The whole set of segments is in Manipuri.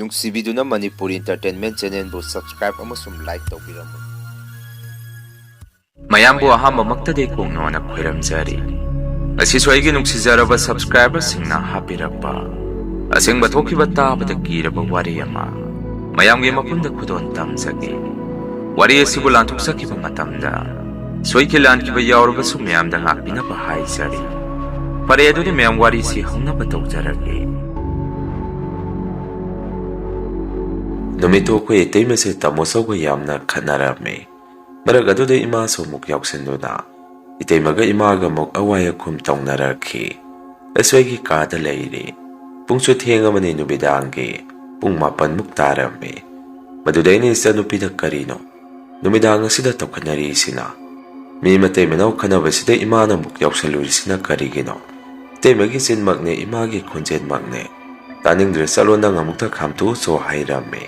ꯅꯨꯡꯁꯤꯕꯤꯗꯨꯅ ꯃꯅꯤꯄꯨꯔ ꯏꯟꯇꯔꯇꯦꯟꯃꯦꯟ ꯆꯦꯅꯦꯜꯕꯨ ꯁꯕꯁꯀ꯭ꯔꯥꯏꯕ ꯑꯃꯁꯨꯡ ꯂꯥꯏꯛ ꯇꯧꯕꯤꯔꯝꯃꯨ꯫ ꯃꯌꯥꯝꯕꯨ ꯑꯍꯥꯟꯕꯃꯛꯇꯗꯤ ꯀꯣꯡꯅꯣꯅ ꯈꯣꯏꯔꯝꯖꯔꯤ꯫ ꯑꯁꯤꯁꯨ ꯑꯩꯒꯤ ꯅꯨꯡꯁꯤꯖꯔꯕ ꯁꯕꯁꯀ꯭ꯔꯥꯏꯕꯔꯁꯤꯡꯅ ꯍꯥꯞꯄꯤꯔꯛꯄ ꯑꯁꯦꯡꯕ ꯊꯣꯛꯈꯤꯕ ꯇꯥꯕꯗ ꯀꯤꯔꯕ ꯋꯥꯔꯤ ꯑꯃ ꯃꯌꯥꯝꯒꯤ ꯃꯐꯝꯗ ꯈꯨꯗꯣꯟ ꯇꯝꯖꯒꯦ꯫ ꯋꯥꯔꯤ ꯑꯁꯤꯕꯨ ꯂꯥꯟꯊꯣꯛꯆꯈꯤꯕ ꯃꯇꯝꯗ ꯁꯣꯏꯈꯤ ꯂꯥꯟꯈꯤꯕ ꯌꯥꯎꯔꯕꯁꯨ ꯃꯌꯥꯝꯗ ꯉꯥꯛꯄꯤꯅꯕ ꯍꯥꯏꯖꯔꯤ꯫ ꯐꯔꯦ ꯑꯗꯨꯗꯤ ꯃꯌꯥꯝ ꯋꯥꯔꯤꯁꯤ ꯍꯧꯅꯕ ꯇꯧꯖꯔꯒꯦ꯫ ꯅꯨꯃꯤꯠꯇꯨ ꯑꯩꯈꯣꯏ ꯏꯇꯩꯃꯁꯦ ꯇꯥꯃꯣꯆꯧꯒ ꯌꯥꯝꯅ ꯈꯠꯅꯔꯝꯃꯤ꯫ ꯃꯔꯛ ꯑꯗꯨꯗ ꯏꯃꯥꯁꯨ ꯑꯃꯨꯛ ꯌꯥꯎꯁꯤꯟꯗꯨꯅ ꯏꯇꯩꯃꯒ ꯏꯃꯥꯒ ꯑꯃꯨꯛ ꯑꯋꯥꯏ ꯑꯈꯨꯝ ꯇꯧꯅꯔꯛꯈꯤ꯫ ꯑꯩꯁꯨ ꯑꯩꯒꯤ ꯀꯥꯗ ꯂꯩꯔꯤ꯫ ꯄꯨꯡꯁꯨ ꯊꯦꯡꯉꯕꯅꯤ, ꯅꯨꯃꯤꯗꯥꯡꯒꯤ ꯄꯨꯡ 9ꯃꯨꯛ ꯇꯥꯔꯝꯃꯤ꯫ ꯃꯗꯨꯗ ꯑꯩꯅ ꯏꯆꯟꯅꯨꯄꯤꯗ ꯀꯔꯤꯅꯣ ꯅꯨꯃꯤꯗꯥꯡ ꯑꯁꯤꯗ ꯇꯧꯈꯠꯅꯔꯤꯁꯤꯅ? ꯃꯤ ꯃꯇꯩ ꯃꯅꯥꯎ ꯈꯟꯅꯕꯁꯤꯗ ꯏꯃꯥꯅ ꯑꯃꯨꯛ ꯌꯥꯎꯁꯜꯂꯨꯔꯤꯁꯤꯅ ꯀꯔꯤꯒꯤꯅꯣ? ꯏꯇꯩꯃꯒꯤ ꯆꯤꯟꯃꯛꯅꯦ, ꯏꯃꯥꯒꯤ ꯈꯣꯟꯖꯦꯜꯃꯛꯅꯦ꯫ ꯇꯥꯅꯤꯡꯗ꯭ꯔꯦ, ꯆꯠꯂꯣ, ꯅꯪ ꯑꯃꯨꯛꯇ ꯈꯥꯝꯇꯣꯛꯎꯆꯣ ꯍꯥꯏꯔꯝꯃꯤ꯫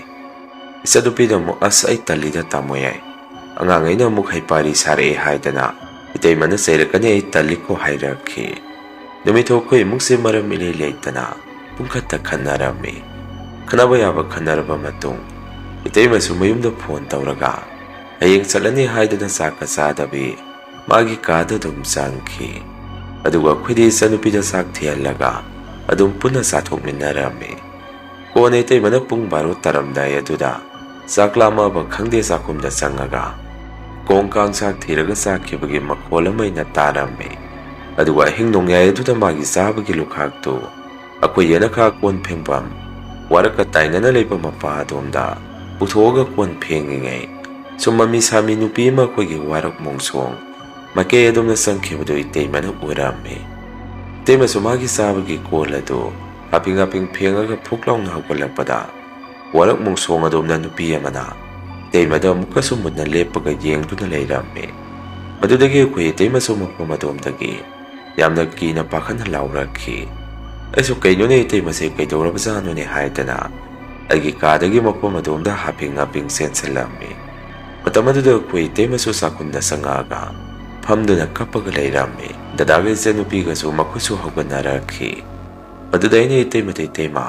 ꯏꯆꯟꯅꯨꯄꯤꯗ ꯑꯃꯨꯛ ꯑꯁ ꯑꯩ ꯇꯜꯂꯤꯗ ꯇꯥꯃꯣ ꯌꯥꯏ, ꯑꯉꯥꯡꯉꯩꯅ ꯑꯃꯨꯛ ꯍꯩꯄꯥꯔꯤ ꯁꯥꯔꯛꯑꯦ ꯍꯥꯏꯗꯅ ꯏꯇꯩꯃꯅ ꯆꯩꯔꯛꯀꯅꯤ, ꯑꯩ ꯇꯜꯂꯤꯀꯣ ꯍꯥꯏꯔꯛꯈꯤ꯫ ꯅꯨꯃꯤꯠꯇꯨ ꯑꯩꯈꯣꯏ ꯏꯃꯨꯡꯁꯦ ꯃꯔꯝ ꯏꯂꯩ ꯂꯩꯇꯅ ꯄꯨꯡꯈꯠꯇ ꯈꯟꯅꯔꯝꯃꯤ꯫ ꯈꯟꯅꯕ ꯌꯥꯕ ꯈꯟꯅꯔꯕ ꯃꯇꯨꯡ ꯏꯇꯩꯃꯁꯨ ꯃꯌꯨꯝꯗ ꯐꯣꯟ ꯇꯧꯔꯒ ꯍꯌꯦꯡ ꯆꯠꯂꯅꯤ ꯍꯥꯏꯗꯅ ꯆꯥꯛꯀ ꯆꯥꯗꯕꯤ ꯃꯥꯒꯤ ꯀꯥꯗ ꯑꯗꯨꯝ ꯆꯪꯈꯤ꯫ ꯑꯗꯨꯒ ꯑꯩꯈꯣꯏꯗꯤ ꯏꯆꯟꯅꯨꯄꯤꯗ ꯆꯥꯛ ꯊꯤꯍꯜꯂꯒ ꯑꯗꯨꯝ ꯄꯨꯟꯅ ꯆꯥꯊꯣꯛꯃꯤꯟꯅꯔꯝꯃꯤ꯫ ꯀꯣꯟꯅ ꯏꯇꯩꯃꯅ ꯄꯨꯡ 12 ꯇꯥꯔꯝꯗꯥꯏ ꯑꯗꯨꯗ ꯆꯥꯛ ꯂꯥꯝꯃꯕ ꯈꯪꯗꯦ ꯆꯥꯛꯈꯨꯝꯗ ꯆꯪꯉꯒ ꯀꯣꯡ ꯀꯥꯡ ꯆꯥꯛ ꯊꯤꯔꯒ ꯆꯥꯈꯤꯕꯒꯤ ꯃꯈꯣꯜ ꯑꯃ ꯑꯩꯅ ꯇꯥꯔꯝꯃꯤ꯫ ꯑꯗꯨꯒ ꯑꯍꯤꯡ ꯅꯣꯡꯌꯥꯏ ꯑꯗꯨꯗ ꯃꯥꯒꯤ ꯆꯥꯕꯒꯤ ꯂꯨꯈꯥꯛꯇꯨ ꯑꯩꯈꯣꯏ ꯌꯦꯅꯈꯥ ꯀꯣꯟ ꯐꯦꯡꯐꯝ ꯋꯥꯔꯛꯀ ꯇꯥꯏꯅꯅ ꯂꯩꯕ ꯃꯄꯥ ꯑꯗꯣꯝꯗ ꯄꯨꯊꯣꯛꯑꯒ ꯀꯣꯟ ꯐꯦꯡꯉꯤꯉꯩ ꯁꯨꯝ ꯃꯃꯤ ꯁꯥꯃꯤ ꯅꯨꯄꯤ ꯑꯃ ꯑꯩꯈꯣꯏꯒꯤ ꯋꯥꯔꯛ ꯃꯣꯡꯁꯣꯡ ꯃꯥꯏꯀꯩ ꯑꯗꯣꯝꯗ ꯆꯪꯈꯤꯕꯗꯨ ꯏꯇꯩꯃꯅ ꯎꯔꯝꯃꯤ꯫ ꯏꯇꯩꯃꯁꯨ ꯃꯥꯒꯤ ꯆꯥꯕꯒꯤ ꯀꯣꯜ ꯑꯗꯨ ꯍꯥꯞꯄꯤꯡ ꯍꯥꯞꯄꯤꯡ ꯐꯦꯡꯉꯒ ꯐꯨꯛ ꯂꯥꯎꯅ ꯍꯧꯒꯠꯂꯛꯄꯗ ꯋꯥꯔꯛ ꯃꯣꯡꯁꯣꯡ ꯑꯗꯣꯝꯗ ꯅꯨꯄꯤ ꯑꯃꯅ ꯏꯇꯩꯃꯗ ꯑꯃꯨꯛꯀꯁꯨ ꯃꯨꯟꯅ ꯂꯦꯞꯄꯒ ꯌꯦꯡꯗꯨꯅ ꯂꯩꯔꯝꯃꯤ꯫ ꯃꯗꯨꯗꯒꯤ ꯑꯩꯈꯣꯏ ꯏꯇꯩꯃꯁꯨ ꯃꯐꯝ ꯑꯗꯣꯝꯗꯒꯤ ꯌꯥꯝꯅ ꯀꯤꯅ ꯄꯥꯈꯠꯅ ꯂꯥꯎꯔꯛꯈꯤ꯫ ꯑꯩꯁꯨ ꯀꯩꯅꯣꯅꯦ ꯏꯇꯩꯃꯁꯦ ꯀꯩꯗꯧꯔꯕꯖꯥꯠꯅꯣꯅꯦ ꯍꯥꯏꯗꯅ ꯑꯩꯒꯤ ꯀꯥꯗꯒꯤ ꯃꯐꯝ ꯑꯗꯣꯝꯗ ꯍꯥꯞꯄꯤꯡ ꯍꯥꯞꯄꯤꯡ ꯆꯦꯟꯁꯤꯜꯂꯝꯃꯤ꯫ ꯃꯇꯝ ꯑꯗꯨꯗ ꯑꯩꯈꯣꯏ ꯏꯇꯩꯃꯁꯨ ꯆꯥꯛꯈꯨꯝꯗ ꯆꯪꯉꯛꯑꯒ ꯐꯝꯗꯨꯅ ꯀꯞꯄꯒ ꯂꯩꯔꯝꯃꯤ꯫ ꯗꯗꯥꯒ ꯏꯆꯟꯅꯨꯄꯤꯒꯁꯨ ꯃꯈꯨꯠꯁꯨ ꯍꯧꯒꯠꯅꯔꯛꯈꯤ꯫ ꯃꯗꯨꯗ ꯑꯩꯅ ꯏꯇꯩꯃꯗ ꯏꯇꯩꯃ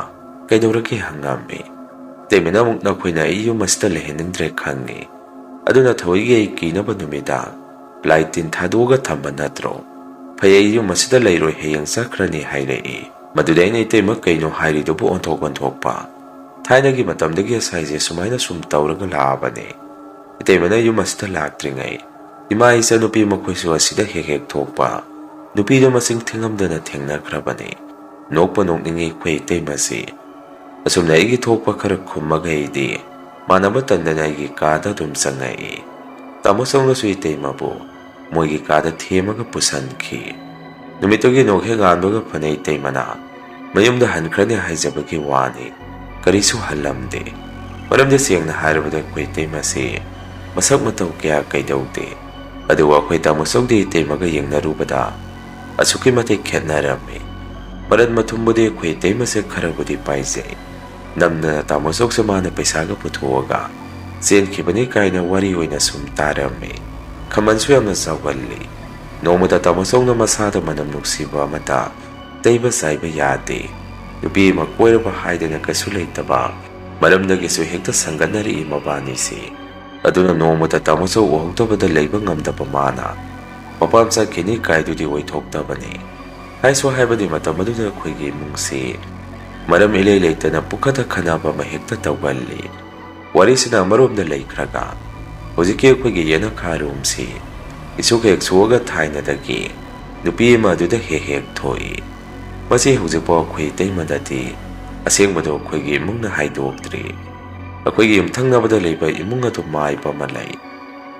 ꯀꯩꯗꯧꯔꯒꯦ ꯍꯪꯉꯝꯃꯤ꯫ ꯏꯇꯩꯃꯅ ꯑꯃꯨꯛ ꯅꯈꯣꯏꯅ ꯑꯩ ꯌꯨꯝ ꯑꯁꯤꯗ ꯂꯩꯍꯟꯅꯤꯡꯗ꯭ꯔꯦ ꯈꯪꯉꯤ, ꯑꯗꯨꯅ ꯊꯑꯣꯏꯒꯤ ꯑꯩ ꯀꯤꯅꯕ ꯅꯨꯃꯤꯗꯥꯡ ꯂꯥꯏ ꯇꯤꯟ ꯊꯥꯗꯣꯛꯑꯒ ꯊꯝꯕ ꯅꯠꯇ꯭ꯔꯣ? ꯐꯩ, ꯑꯩ ꯌꯨꯝ ꯑꯁꯤꯗ ꯂꯩꯔꯣꯏ, ꯍꯌꯦꯡ ꯆꯠꯈ꯭ꯔꯅꯤ ꯍꯥꯏꯔꯛꯏ꯫ ꯃꯗꯨꯗ ꯑꯩꯅ ꯏꯇꯩꯃ ꯀꯩꯅꯣ ꯍꯥꯏꯔꯤꯗꯨꯕꯨ ꯑꯣꯟꯊꯣꯛꯄ? ꯊꯥꯏꯅꯒꯤ ꯃꯇꯝꯗꯒꯤ ꯑꯁꯥꯏꯁꯦ ꯁꯨꯃꯥꯏꯅ ꯁꯨꯝ ꯇꯧꯔꯒ ꯂꯥꯛꯑꯕꯅꯤ꯫ ꯏꯇꯩꯃꯅ ꯌꯨꯝ ꯑꯁꯤꯗ ꯂꯥꯛꯇ꯭ꯔꯤꯉꯩ ꯏꯃꯥ ꯏꯆꯟꯅꯨꯄꯤ ꯃꯈꯣꯏꯁꯨ ꯑꯁꯤꯗ ꯍꯦꯛ ꯍꯦꯛ ꯊꯣꯛꯄ ꯅꯨꯄꯤꯗꯣ ꯃꯁꯤꯡ ꯊꯤꯉꯝꯗꯅ ꯊꯦꯡꯅꯈ꯭ꯔꯕꯅꯤ꯫ ꯅꯣꯛꯄ ꯅꯣꯛꯅꯤꯡꯉꯤ ꯑꯩꯈꯣꯏ ꯏꯇꯩꯃꯁꯤ꯫ ꯑꯁꯨꯝꯅ ꯑꯩꯒꯤ ꯊꯣꯛꯄ ꯈꯔ ꯈꯨꯝꯃꯒ ꯑꯩꯗꯤ ꯃꯥꯟꯅꯕ ꯇꯟꯗꯅ ꯑꯩꯒꯤ ꯀꯥꯗ ꯑꯗꯨꯝ ꯆꯪꯉꯛꯏ꯫ ꯇꯥꯃꯣꯆꯧꯅꯁꯨ ꯏꯇꯩꯃꯕꯨ ꯃꯣꯏꯒꯤ ꯀꯥꯗ ꯊꯦꯝꯃꯒ ꯄꯨꯁꯤꯟꯈꯤ꯫ ꯅꯨꯃꯤꯠꯇꯨꯒꯤ ꯅꯣꯛꯍꯦꯛ ꯉꯥꯟꯕꯒ ꯐꯅ ꯏꯇꯩꯃꯅ ꯃꯌꯨꯝꯗ ꯍꯟꯈ꯭ꯔꯅꯤ ꯍꯥꯏꯖꯕꯒꯤ ꯋꯥꯅꯤ, ꯀꯔꯤꯁꯨ ꯍꯜꯂꯝꯗꯦ꯫ ꯃꯔꯝꯗꯤ ꯁꯦꯡꯅ ꯍꯥꯏꯔꯕꯗ ꯑꯩꯈꯣꯏ ꯏꯇꯩꯃꯁꯤ ꯃꯁꯛ ꯃꯇꯧ ꯀꯌꯥ ꯀꯩꯗꯧꯗꯦ꯫ ꯑꯗꯨꯒ ꯑꯩꯈꯣꯏ ꯇꯥꯃꯣꯆꯧꯗꯤ ꯏꯇꯩꯃꯒ ꯌꯦꯡꯅꯔꯨꯕꯗ ꯑꯁꯨꯛꯀꯤ ꯃꯇꯤꯛ ꯈꯦꯠꯅꯔꯝꯃꯤ꯫ ꯃꯔꯟ ꯃꯊꯨꯝꯕꯨꯗꯤ ꯑꯩꯈꯣꯏ ꯏꯇꯩꯃꯁꯦ ꯈꯔꯕꯨꯗꯤ ꯄꯥꯏꯖꯩ꯫ ꯅꯝꯗꯅ ꯇꯥꯃꯣꯆꯧꯁꯦ ꯃꯥꯅ ꯄꯩꯁꯥꯒ ꯄꯨꯊꯣꯛꯑꯒ ꯆꯦꯟꯈꯤꯕꯅꯤ ꯀꯥꯏꯅ ꯋꯥꯔꯤ ꯑꯣꯏꯅ ꯁꯨꯝ ꯇꯥꯔꯝꯃꯤ꯫ ꯈꯃꯟꯁꯨ ꯌꯥꯝꯅ ꯆꯥꯎꯒꯜꯂꯤ꯫ ꯅꯣꯡꯃꯗ ꯇꯥꯃꯣꯆꯧꯅ ꯃꯁꯥꯗ ꯃꯅꯝ ꯅꯨꯡꯁꯤꯕ ꯑꯃꯇ ꯇꯩꯕ ꯆꯥꯏꯕ ꯌꯥꯗꯦ꯫ ꯅꯨꯄꯤ ꯑꯃ ꯀꯣꯏꯔꯕ ꯍꯥꯏꯗꯅ ꯀꯩꯁꯨ ꯂꯩꯇꯕ ꯃꯔꯝꯗꯒꯤꯁꯨ ꯍꯦꯛꯇ ꯁꯪꯒꯠꯅꯔꯛꯏ ꯃꯕꯥꯅꯤꯁꯤ꯫ ꯑꯗꯨꯅ ꯅꯣꯡꯃꯗ ꯇꯥꯃꯣꯆꯧ ꯎꯍꯧꯗꯕꯗ ꯂꯩꯕ ꯉꯝꯗꯕ ꯃꯥꯅ ꯃꯄꯥꯝ ꯆꯠꯈꯤꯅꯤ ꯀꯥꯏꯗꯨꯗꯤ ꯑꯣꯏꯊꯣꯛꯇꯕꯅꯤ꯫ ꯍꯥꯏꯁꯨ ꯍꯥꯏꯕꯗꯤ ꯃꯇꯝ ꯑꯗꯨꯗ ꯑꯩꯈꯣꯏꯒꯤ ꯏꯃꯨꯡꯁꯤ ꯃꯔꯝ ꯏꯂꯩ ꯂꯩꯇꯅ ꯄꯨꯈꯠꯇ ꯈꯟꯅꯕ ꯑꯃ ꯍꯦꯛꯇ ꯇꯧꯒꯜꯂꯤ꯫ ꯋꯥꯔꯤꯁꯤꯅ ꯑꯃꯔꯣꯝꯗ ꯂꯩꯈ꯭ꯔꯒ ꯍꯧꯖꯤꯛꯀꯤ ꯑꯩꯈꯣꯏꯒꯤ ꯌꯦꯅꯈꯥ ꯔꯨꯝꯁꯤ ꯏꯁꯨꯛ ꯍꯦꯛ ꯁꯣꯛꯑꯒ ꯊꯥꯏꯅꯗꯒꯤ ꯅꯨꯄꯤ ꯑꯃ ꯑꯗꯨꯗ ꯍꯦꯛ ꯍꯦꯛ ꯊꯣꯛꯏ꯫ ꯃꯁꯤ ꯍꯧꯖꯤꯛꯐꯥꯎ ꯑꯩꯈꯣꯏ ꯏꯇꯩꯃꯗꯗꯤ ꯑꯁꯦꯡꯕꯗꯣ ꯑꯩꯈꯣꯏꯒꯤ ꯏꯃꯨꯡꯅ ꯍꯥꯏꯗꯣꯛꯇ꯭ꯔꯤ꯫ ꯑꯩꯈꯣꯏꯒꯤ ꯌꯨꯝꯊꯪꯅꯕꯗ ꯂꯩꯕ ꯏꯃꯨꯡ ꯑꯗꯨ ꯃꯥꯏꯕ ꯑꯃ ꯂꯩ꯫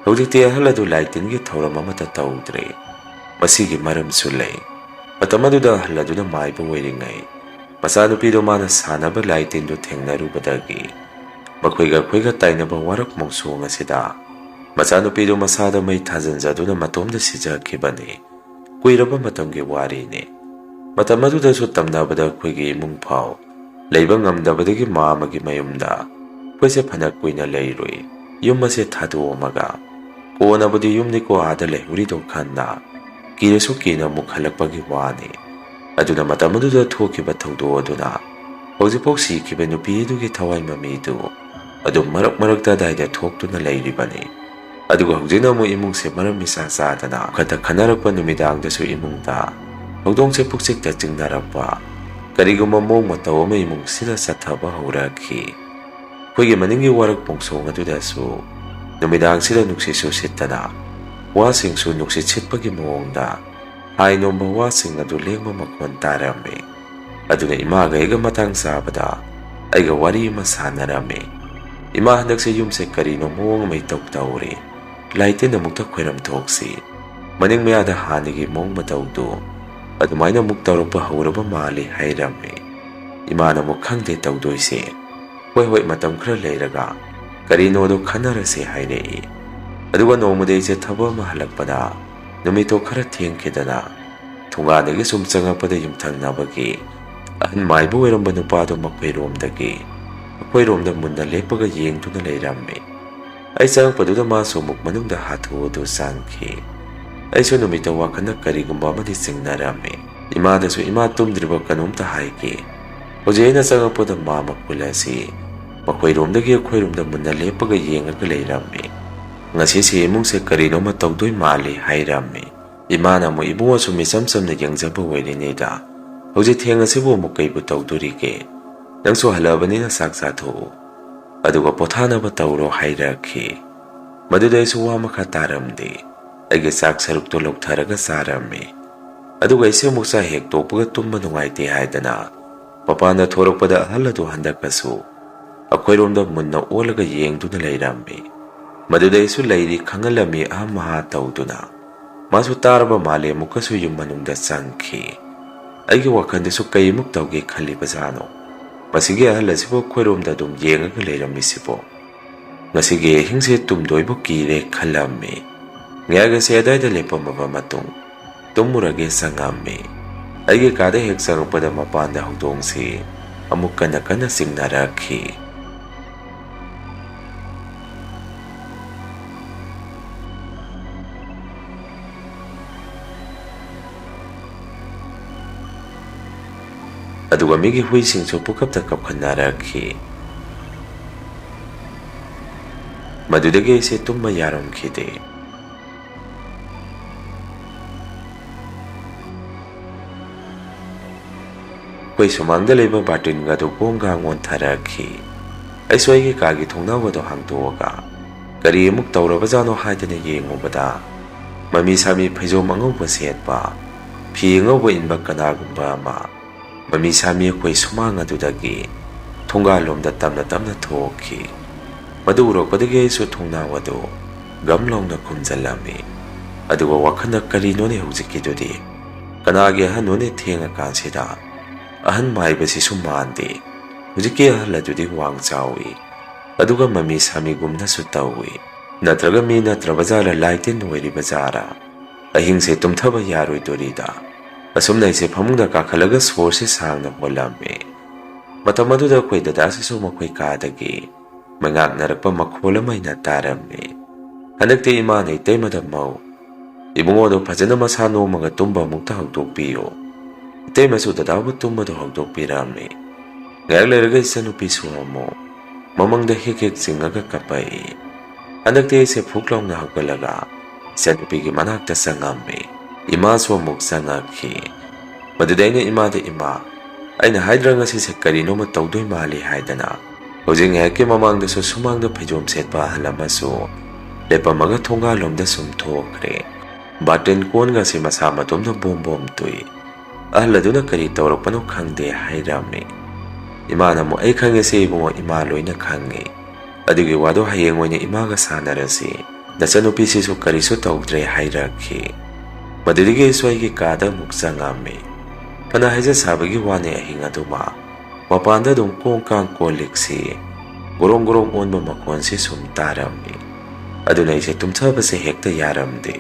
ꯍꯧꯖꯤꯛꯇꯤ ꯑꯍꯜ ꯑꯗꯨ ꯂꯥꯏꯇꯤꯟꯒꯤ ꯊꯧꯔꯝ ꯑꯃꯠꯇ ꯇꯧꯗ꯭ꯔꯦ꯫ ꯃꯁꯤꯒꯤ ꯃꯔꯝꯁꯨ ꯂꯩ꯫ ꯃꯇꯝ ꯑꯗꯨꯗ ꯑꯍꯜ ꯑꯗꯨꯅ ꯃꯥꯏꯕ ꯑꯣꯏꯔꯤꯉꯩ ꯃꯆꯥꯅꯨꯄꯤꯗꯣ ꯃꯥꯅ ꯁꯥꯟꯅꯕ ꯂꯥꯏꯇꯤꯟꯗꯨ ꯊꯦꯡꯅꯔꯨꯕꯗꯒꯤ ꯃꯈꯣꯏꯒ ꯑꯩꯈꯣꯏꯒ ꯇꯥꯏꯅꯕ ꯋꯥꯔꯛ ꯃꯣꯡꯁꯣꯡ ꯑꯁꯤꯗ ꯃꯆꯥꯅꯨꯄꯤꯗꯨ ꯃꯁꯥꯗ ꯃꯩ ꯊꯥꯖꯤꯟꯖꯗꯨꯅ ꯃꯇꯣꯝꯗ ꯁꯤꯖꯈꯤꯕꯅꯤ꯫ ꯀꯨꯏꯔꯕ ꯃꯇꯝꯒꯤ ꯋꯥꯔꯤꯅꯤ꯫ ꯃꯇꯝ ꯑꯗꯨꯗꯁꯨ ꯇꯝꯅꯕꯗ ꯑꯩꯈꯣꯏꯒꯤ ꯏꯃꯨꯡ ꯐꯥꯎ ꯂꯩꯕ ꯉꯝꯗꯕꯗꯒꯤ ꯃꯥꯝꯃꯒꯤ ꯃꯌꯨꯝꯗ ꯑꯩꯈꯣꯏꯁꯦ ꯐꯅ ꯀꯨꯏꯅ ꯂꯩꯔꯨꯏ, ꯌꯨꯝ ꯑꯁꯦ ꯊꯥꯗꯣꯛꯑꯝꯃꯒ꯫ ꯀꯣꯟꯅꯕꯨꯗꯤ ꯌꯨꯝꯅꯤꯀꯣ ꯑꯥꯗ ꯂꯩꯍꯧꯔꯤꯗꯣ ꯈꯟꯅ ꯀꯤꯔꯁꯨ ꯀꯤꯅ ꯑꯃꯨꯛ ꯍꯜꯂꯛꯄꯒꯤ ꯋꯥꯅꯤ꯫ ꯑꯗꯨꯅ ꯃꯇꯝ ꯑꯗꯨꯗ ꯊꯣꯛꯈꯤꯕ ꯊꯧꯗꯣꯛ ꯑꯗꯨꯅ ꯍꯧꯖꯤꯛꯐꯥꯎ ꯁꯤꯈꯤꯕ ꯅꯨꯄꯤ ꯑꯗꯨꯒꯤ ꯊꯋꯥꯏ ꯃꯃꯤꯗꯨ ꯑꯗꯨꯝ ꯃꯔꯛ ꯑꯗꯥꯏꯗ ꯊꯣꯛꯇꯨꯅ ꯂꯩꯔꯤꯕꯅꯤ꯫ ꯑꯗꯨꯒ ꯍꯧꯖꯤꯛꯅ ꯑꯃꯨꯛ ꯏꯃꯨꯡꯁꯦ ꯃꯔꯝ ꯃꯤꯆꯥ ꯆꯥꯗꯅ ꯈꯛꯇ ꯈꯟꯅꯔꯛꯄ ꯅꯨꯃꯤꯗꯥꯡꯗꯁꯨ ꯏꯃꯨꯡꯗ ꯍꯧꯗꯣꯡꯁꯦ ꯄꯨꯛꯆꯤꯛꯇ ꯆꯤꯡꯅꯔꯛꯄ ꯀꯔꯤꯒꯨꯝꯕ ꯃꯑꯣꯡ ꯃꯇꯧ ꯑꯃ ꯏꯃꯨꯡꯁꯤꯗ ꯆꯠꯊꯕ ꯍꯧꯔꯛꯈꯤ꯫ ꯑꯩꯈꯣꯏꯒꯤ ꯃꯅꯤꯡꯒꯤ ꯋꯥꯔꯛ ꯄꯣꯡꯁꯣꯡ ꯑꯗꯨꯗꯁꯨ ꯅꯨꯃꯤꯗꯥꯡꯁꯤꯗ ꯅꯨꯡꯁꯤꯠꯁꯨ ꯁꯤꯠꯇꯅ ꯋꯥꯁꯤꯡꯁꯨ ꯅꯨꯡꯁꯤꯠ ꯁꯤꯠꯄꯒꯤ ꯃꯑꯣꯡꯗ ꯍꯥꯏ ꯅꯣꯝꯕ ꯋꯥꯁꯤꯡ ꯑꯗꯨ ꯂꯦꯡꯕ ꯃꯈꯣꯟ ꯇꯥꯔꯝꯃꯤ꯫ ꯑꯗꯨꯅ ꯏꯃꯥꯒ ꯑꯩꯒ ꯃꯇꯥꯡ ꯆꯥꯕꯗ ꯑꯩꯒ ꯋꯥꯔꯤ ꯑꯃ ꯁꯥꯟꯅꯔꯝꯃꯤ꯫ ꯏꯃꯥ ꯍꯟꯗꯛꯁꯦ ꯌꯨꯝꯁꯦ ꯀꯔꯤꯅꯣ ꯃꯑꯣꯡ ꯑꯃ ꯏꯇꯧ ꯇꯧꯔꯤ, ꯂꯥꯏꯇꯤꯟ ꯑꯃꯨꯛꯇ ꯈꯣꯏꯔꯝ ꯊꯣꯛꯁꯤ, ꯃꯅꯤꯡ ꯃꯌꯥꯗ ꯍꯥꯟꯅꯒꯤ ꯃꯑꯣꯡ ꯃꯇꯧꯗꯨ ꯑꯗꯨꯃꯥꯏꯅ ꯑꯃꯨꯛ ꯇꯧꯔꯛꯄ ꯍꯧꯔꯕ ꯃꯥꯜꯂꯤ ꯍꯥꯏꯔꯝꯃꯤ꯫ ꯏꯃꯥꯅ ꯑꯃꯨꯛ ꯈꯪꯗꯦ ꯇꯧꯗꯣꯏꯁꯦ, ꯍꯣꯏ ꯃꯇꯝ ꯈꯔ ꯂꯩꯔꯒ ꯀꯔꯤꯅꯣꯗꯣ ꯈꯟꯅꯔꯁꯦ ꯍꯥꯏꯔꯛꯏ꯫ ꯑꯗꯨꯒ ꯅꯣꯡꯃꯗꯤ ꯑꯩꯁꯦ ꯊꯕꯛ ꯑꯃ ꯍꯜꯂꯛꯄꯗ ꯅꯨꯃꯤꯠꯇꯣ ꯈꯔ ꯊꯦꯡꯈꯤꯗꯅ ꯊꯣꯡꯒꯥꯟꯗꯒꯤ ꯁꯨꯝ ꯆꯪꯉꯛꯄꯗ ꯌꯨꯝꯊꯪꯅꯕꯒꯤ ꯑꯍꯟ ꯃꯥꯏꯕ ꯑꯣꯏꯔꯝꯕ ꯅꯨꯄꯥꯗꯣ ꯃꯈꯣꯏꯔꯣꯝꯗꯒꯤ ꯑꯩꯈꯣꯏꯔꯣꯝꯗ ꯃꯨꯟꯅ ꯂꯦꯞꯄꯒ ꯌꯦꯡꯗꯨꯅ ꯂꯩꯔꯝꯃꯤ꯫ ꯑꯩ ꯆꯪꯉꯛꯄꯗꯨꯗ ꯃꯥꯁꯨ ꯑꯃꯨꯛ ꯃꯅꯨꯡꯗ ꯍꯥꯊꯨ ꯍꯥꯊꯨ ꯆꯪꯈꯤ꯫ ꯑꯩꯁꯨ ꯅꯨꯃꯤꯠꯇ ꯋꯥꯈꯜꯅ ꯀꯔꯤꯒꯨꯝꯕ ꯑꯃꯗꯤ ꯆꯤꯡꯅꯔꯝꯃꯤ꯫ ꯏꯃꯥꯗꯁꯨ ꯏꯃꯥ ꯇꯨꯝꯗ꯭ꯔꯤꯕ ꯀꯩꯅꯣꯝꯇ ꯍꯥꯏꯈꯤ꯫ ꯍꯧꯖꯤꯛ ꯑꯩꯅ ꯆꯪꯉꯛꯄꯗ ꯃꯥ ꯃꯈꯨꯜ ꯑꯁꯤ ꯃꯈꯣꯏꯔꯣꯝꯗꯒꯤ ꯑꯩꯈꯣꯏꯔꯣꯝꯗ ꯃꯨꯟꯅ ꯂꯦꯞꯄꯒ ꯌꯦꯡꯉꯒ ꯂꯩꯔꯝꯃꯤ꯫ ꯉꯁꯤꯁꯦ ꯏꯃꯨꯡꯁꯦ ꯀꯔꯤꯅꯣꯃ ꯇꯧꯗꯣꯏ ꯃꯥꯜꯂꯤ ꯍꯥꯏꯔꯝꯃꯤ꯫ ꯏꯃꯥꯅ ꯑꯃꯨꯛ ꯏꯕꯨꯡꯉꯣ ꯁꯨꯝ ꯏꯆꯝ ꯆꯝꯅ ꯌꯦꯡꯖꯕ ꯑꯣꯏꯔꯤꯅꯤꯗ, ꯍꯧꯖꯤꯛ ꯊꯦꯡꯉꯁꯤꯕꯨ ꯑꯃꯨꯛ ꯀꯩꯕꯨ ꯇꯧꯗꯣꯔꯤꯒꯦ, ꯅꯪꯁꯨ ꯍꯜꯂꯛꯑꯕꯅꯤꯅ ꯆꯥꯛ ꯆꯥꯊꯣꯛꯎ ꯑꯗꯨꯒ ꯄꯣꯊꯥꯅꯕ ꯇꯧꯔꯣ ꯍꯥꯏꯔꯛꯈꯤ꯫ ꯃꯗꯨꯗ ꯑꯩꯁꯨ ꯋꯥ ꯃꯈꯥ ꯇꯥꯔꯝꯗꯦ꯫ ꯑꯩꯒꯤ ꯆꯥꯛ ꯁꯔꯨꯛꯇꯣ ꯂꯧꯊꯔꯒ ꯆꯥꯔꯝꯃꯤ꯫ ꯑꯗꯨꯒ ꯑꯩꯁꯦ ꯑꯃꯨꯛ ꯆꯥꯛ ꯍꯦꯛ ꯇꯣꯛꯄꯒ ꯇꯨꯝꯕ ꯅꯨꯡꯉꯥꯏꯇꯦ ꯍꯥꯏꯗꯅ ꯃꯄꯥꯟꯗ ꯊꯣꯔꯛꯄꯗ ꯑꯍꯜ ꯑꯗꯨ ꯍꯟꯗꯛꯀꯁꯨ ꯑꯩꯈꯣꯏꯔꯣꯝꯗ ꯃꯨꯟꯅ ꯑꯣꯜꯂꯒ ꯌꯦꯡꯗꯨꯅ ꯂꯩꯔꯝꯃꯤ꯫ ꯃꯗꯨꯗ ꯑꯩꯁꯨ ꯂꯩꯔꯤ ꯈꯪꯍꯜꯂꯝꯃꯤ ꯑꯍꯝ ꯃꯍꯥ ꯇꯧꯗꯨꯅ꯫ ꯃꯥꯁꯨ ꯇꯥꯔꯕ ꯃꯥꯜꯂꯦ, ꯑꯃꯨꯛꯀꯁꯨ ꯌꯨꯝ ꯃꯅꯨꯡꯗ ꯆꯪꯈꯤ꯫ ꯑꯩꯒꯤ ꯋꯥꯈꯜꯗꯁꯨ ꯀꯩꯃꯨꯛ ꯇꯧꯒꯦ ꯈꯜꯂꯤꯕꯖꯥꯠꯅꯣ, ꯃꯁꯤꯒꯤ ꯑꯍꯜ ꯑꯁꯤꯕꯨ ꯑꯩꯈꯣꯏꯔꯣꯝꯗ ꯑꯗꯨꯝ ꯌꯦꯡꯉꯒ ꯂꯩꯔꯝꯃꯤꯁꯤꯕꯣ, ꯉꯁꯤꯒꯤ ꯑꯍꯤꯡꯁꯦ ꯇꯨꯝꯗꯣꯏꯕꯨ ꯀꯤꯔꯦ ꯈꯜꯂꯝꯃꯤ꯫ ꯉꯥꯏꯍꯥꯛ ꯑꯁꯤ ꯑꯗꯥꯏꯗ ꯂꯦꯞꯄꯝꯃꯕ ꯃꯇꯨꯡ ꯇꯨꯝꯃꯨꯔꯒꯦ ꯆꯪꯉꯝꯃꯤ꯫ ꯑꯩꯒꯤ ꯀꯥꯗ ꯍꯦꯛ ꯆꯪꯉꯛꯄꯗ ꯃꯄꯥꯟꯗ ꯍꯧꯗꯣꯡꯁꯤ ꯑꯃꯨꯛ ꯀꯟꯅ ꯆꯤꯡꯅꯔꯛꯈꯤ꯫ ꯑꯗꯨꯒ ꯃꯤꯒꯤ ꯍꯨꯏꯁꯤꯡꯁꯨ ꯄꯨꯀꯞꯇ ꯀꯞꯈꯠꯅꯔꯛꯈꯤ꯫ ꯃꯗꯨꯗꯒꯤ ꯑꯩꯁꯦ ꯇꯨꯝꯕ ꯌꯥꯔꯝꯈꯤꯗꯦ꯫ ꯑꯩꯈꯣꯏ ꯁꯨꯃꯥꯡꯗ ꯂꯩꯕ ꯕꯥꯔꯇꯤꯟꯒ ꯑꯗꯨ ꯒꯣꯡꯒꯥꯡ ꯑꯣꯟꯊꯔꯛꯈꯤ꯫ ꯑꯩꯁꯨ ꯑꯩꯒꯤ ꯀꯥꯒꯤ ꯊꯣꯡꯅꯥꯎꯒꯗꯣ ꯍꯥꯡꯗꯣꯛꯑꯒ ꯀꯔꯤ ꯑꯃꯨꯛ ꯇꯧꯔꯕꯖꯥꯠꯅꯣ ꯍꯥꯏꯗꯅ ꯌꯦꯡꯉꯨꯕꯗ ꯃꯃꯤ ꯁꯥꯃꯤ ꯐꯩꯖꯣꯝ ꯑꯉꯧꯕ ꯁꯦꯠꯄ, ꯐꯤ ꯑꯉꯧꯕ ꯏꯟꯕ ꯀꯅꯥꯒꯨꯝꯕ ꯑꯃ ꯃꯃꯤ ꯁꯥꯃꯤ ꯑꯩꯈꯣꯏ ꯁꯨꯃꯥꯡ ꯑꯗꯨꯗꯒꯤ ꯊꯣꯡꯒꯥꯜꯂꯣꯝꯗ ꯇꯞꯅ ꯊꯣꯛꯈꯤ꯫ ꯃꯗꯨ ꯎꯔꯛꯄꯗꯒꯤ ꯑꯩꯁꯨ ꯊꯣꯡꯅꯥꯎ ꯑꯗꯨ ꯒꯝ ꯂꯥꯎꯅ ꯈꯨꯝꯖꯤꯜꯂꯝꯃꯤ꯫ ꯑꯗꯨꯒ ꯋꯥꯈꯜꯅ ꯀꯔꯤꯅꯣꯅꯦ ꯍꯧꯖꯤꯛꯀꯤꯗꯨꯗꯤ, ꯀꯅꯥꯒꯤ ꯑꯍꯟꯅꯣꯅꯦ ꯊꯦꯡꯉꯀꯥꯟꯁꯤꯗ, ꯑꯍꯟ ꯃꯥꯏꯕꯁꯤꯁꯨ ꯃꯥꯟꯗꯦ, ꯍꯧꯖꯤꯛꯀꯤ ꯑꯍꯜ ꯑꯗꯨꯗꯤ ꯋꯥꯡ ꯆꯥꯎꯏ ꯑꯗꯨꯒ ꯃꯃꯤ ꯁꯥꯃꯤꯒꯨꯝꯅꯁꯨ ꯇꯧꯏ, ꯅꯠꯇ꯭ꯔꯒ ꯃꯤ ꯅꯠꯇ꯭ꯔꯕꯖꯥꯠꯂ, ꯂꯥꯏꯇꯤꯟ ꯑꯣꯏꯔꯤꯕꯖꯥꯠꯂ, ꯑꯍꯤꯡꯁꯦ ꯇꯨꯝꯊꯕ ꯌꯥꯔꯣꯏꯗꯣꯔꯤꯗ꯫ ꯑꯁꯨꯝꯅ ꯑꯩꯁꯦ ꯐꯃꯨꯡꯗ ꯀꯥꯈꯠꯂꯒ ꯁꯣꯔꯁꯦ ꯁꯥꯡꯅ ꯍꯣꯜꯂꯝꯃꯤ꯫ ꯃꯇꯝ ꯑꯗꯨꯗ ꯑꯩꯈꯣꯏ ꯗꯗꯥꯁꯤꯁꯨ ꯃꯈꯣꯏ ꯀꯥꯗꯒꯤ ꯃꯩꯉꯥꯛꯅꯔꯛꯄ ꯃꯈꯣꯜ ꯑꯃ ꯑꯩꯅ ꯇꯥꯔꯝꯃꯤ꯫ ꯍꯟꯗꯛꯇꯤ ꯏꯃꯥꯅ ꯏꯇꯩꯃꯗ ꯃꯧ, ꯏꯕꯨꯡꯉꯣꯗꯣ ꯐꯖꯅ ꯃꯁꯥ ꯅꯣꯝꯃꯒ ꯇꯨꯝꯕ ꯑꯃꯨꯛꯇ ꯍꯧꯗꯣꯛꯄꯤꯌꯨ꯫ ꯏꯇꯩꯃꯁꯨ ꯗꯗꯥꯕꯨ ꯇꯨꯝꯕꯗꯣ ꯍꯧꯗꯣꯛꯄꯤꯔꯝꯃꯤ꯫ ꯉꯥꯏꯍꯥꯛ ꯂꯩꯔꯒ ꯏꯆꯟꯅꯨꯄꯤꯁꯨ ꯑꯃꯨꯛ ꯃꯃꯪꯗ ꯍꯦꯛ ꯆꯤꯡꯉꯒ ꯀꯞꯄꯛꯏ꯫ ꯍꯟꯗꯛꯇꯤ ꯑꯩꯁꯦ ꯐꯨꯛ ꯂꯥꯎꯅ ꯍꯧꯒꯠꯂꯒ ꯏꯆꯟꯅꯨꯄꯤꯒꯤ ꯃꯅꯥꯛꯇ ꯆꯪꯉꯝꯃꯤ꯫ ꯏꯃꯥꯁꯨ ꯑꯃꯨꯛ ꯆꯪꯉꯛꯈꯤ꯫ ꯃꯗꯨꯗ ꯑꯩꯅ ꯏꯃꯥꯗ, ꯏꯃꯥ, ꯑꯩꯅ ꯍꯥꯏꯗ꯭ꯔꯥ ꯉꯁꯤꯁꯦ ꯀꯔꯤꯅꯣꯃ ꯇꯧꯗꯣꯏ ꯃꯥꯜꯂꯤ ꯍꯥꯏꯗꯅ꯫ ꯍꯧꯖꯤꯛ ꯉꯥꯏꯍꯥꯛꯀꯤ ꯃꯃꯥꯡꯗꯁꯨ ꯁꯨꯃꯥꯡꯗ ꯐꯩꯖꯣꯝ ꯁꯦꯠꯄ ꯑꯍꯜ ꯑꯃꯁꯨ ꯂꯦꯞꯄꯝꯃꯒ ꯊꯣꯡꯒꯥꯜꯂꯣꯝꯗ ꯁꯨꯝ ꯊꯣꯛꯈ꯭ꯔꯦ꯫ ꯕꯥꯔꯇꯤꯟ ꯀꯣꯟꯒꯁꯤ ꯃꯁꯥ ꯃꯇꯣꯝꯗ ꯕꯣꯝ ꯇꯨꯏ꯫ ꯑꯍꯜ ꯑꯗꯨꯅ ꯀꯔꯤ ꯇꯧꯔꯛꯄꯅꯣ ꯈꯪꯗꯦ ꯍꯥꯏꯔꯝꯃꯤ꯫ ꯏꯃꯥꯅ ꯑꯃꯨꯛ, ꯑꯩ ꯈꯪꯉꯦꯁꯦ ꯏꯕꯨꯡꯉꯣ, ꯏꯃꯥ ꯂꯣꯏꯅ ꯈꯪꯉꯤ, ꯑꯗꯨꯒꯤ ꯋꯥꯗꯣ ꯍꯌꯦꯡ ꯑꯣꯏꯅ ꯏꯃꯥꯒ ꯁꯥꯟꯅꯔꯁꯤ, ꯅꯆꯟꯅꯨꯄꯤꯁꯤꯁꯨ ꯀꯔꯤꯁꯨ ꯇꯧꯗ꯭ꯔꯦ ꯍꯥꯏꯔꯛꯈꯤ꯫ ꯃꯗꯨꯗꯒꯤ ꯑꯩꯁꯨ ꯑꯩꯒꯤ ꯀꯥꯗ ꯑꯃꯨꯛ ꯆꯪꯉꯝꯃꯤ꯫ ꯐꯅ ꯍꯥꯏꯖ ꯁꯥꯕꯒꯤ ꯋꯥꯅꯤ ꯑꯍꯤꯡ ꯑꯗꯨꯃ ꯃꯄꯥꯟꯗ ꯑꯗꯨꯝ ꯀꯣꯡꯀꯥꯡ ꯀꯣꯜꯂꯤꯛꯁꯤ ꯒꯣꯔꯣꯡ ꯑꯣꯟꯕ ꯃꯈꯣꯟꯁꯤ ꯁꯨꯝ ꯇꯥꯔꯝꯃꯤ꯫ ꯑꯗꯨꯅ ꯑꯩꯁꯦ ꯇꯨꯝꯊꯕꯁꯦ ꯍꯦꯛꯇ ꯌꯥꯔꯝꯗꯦ꯫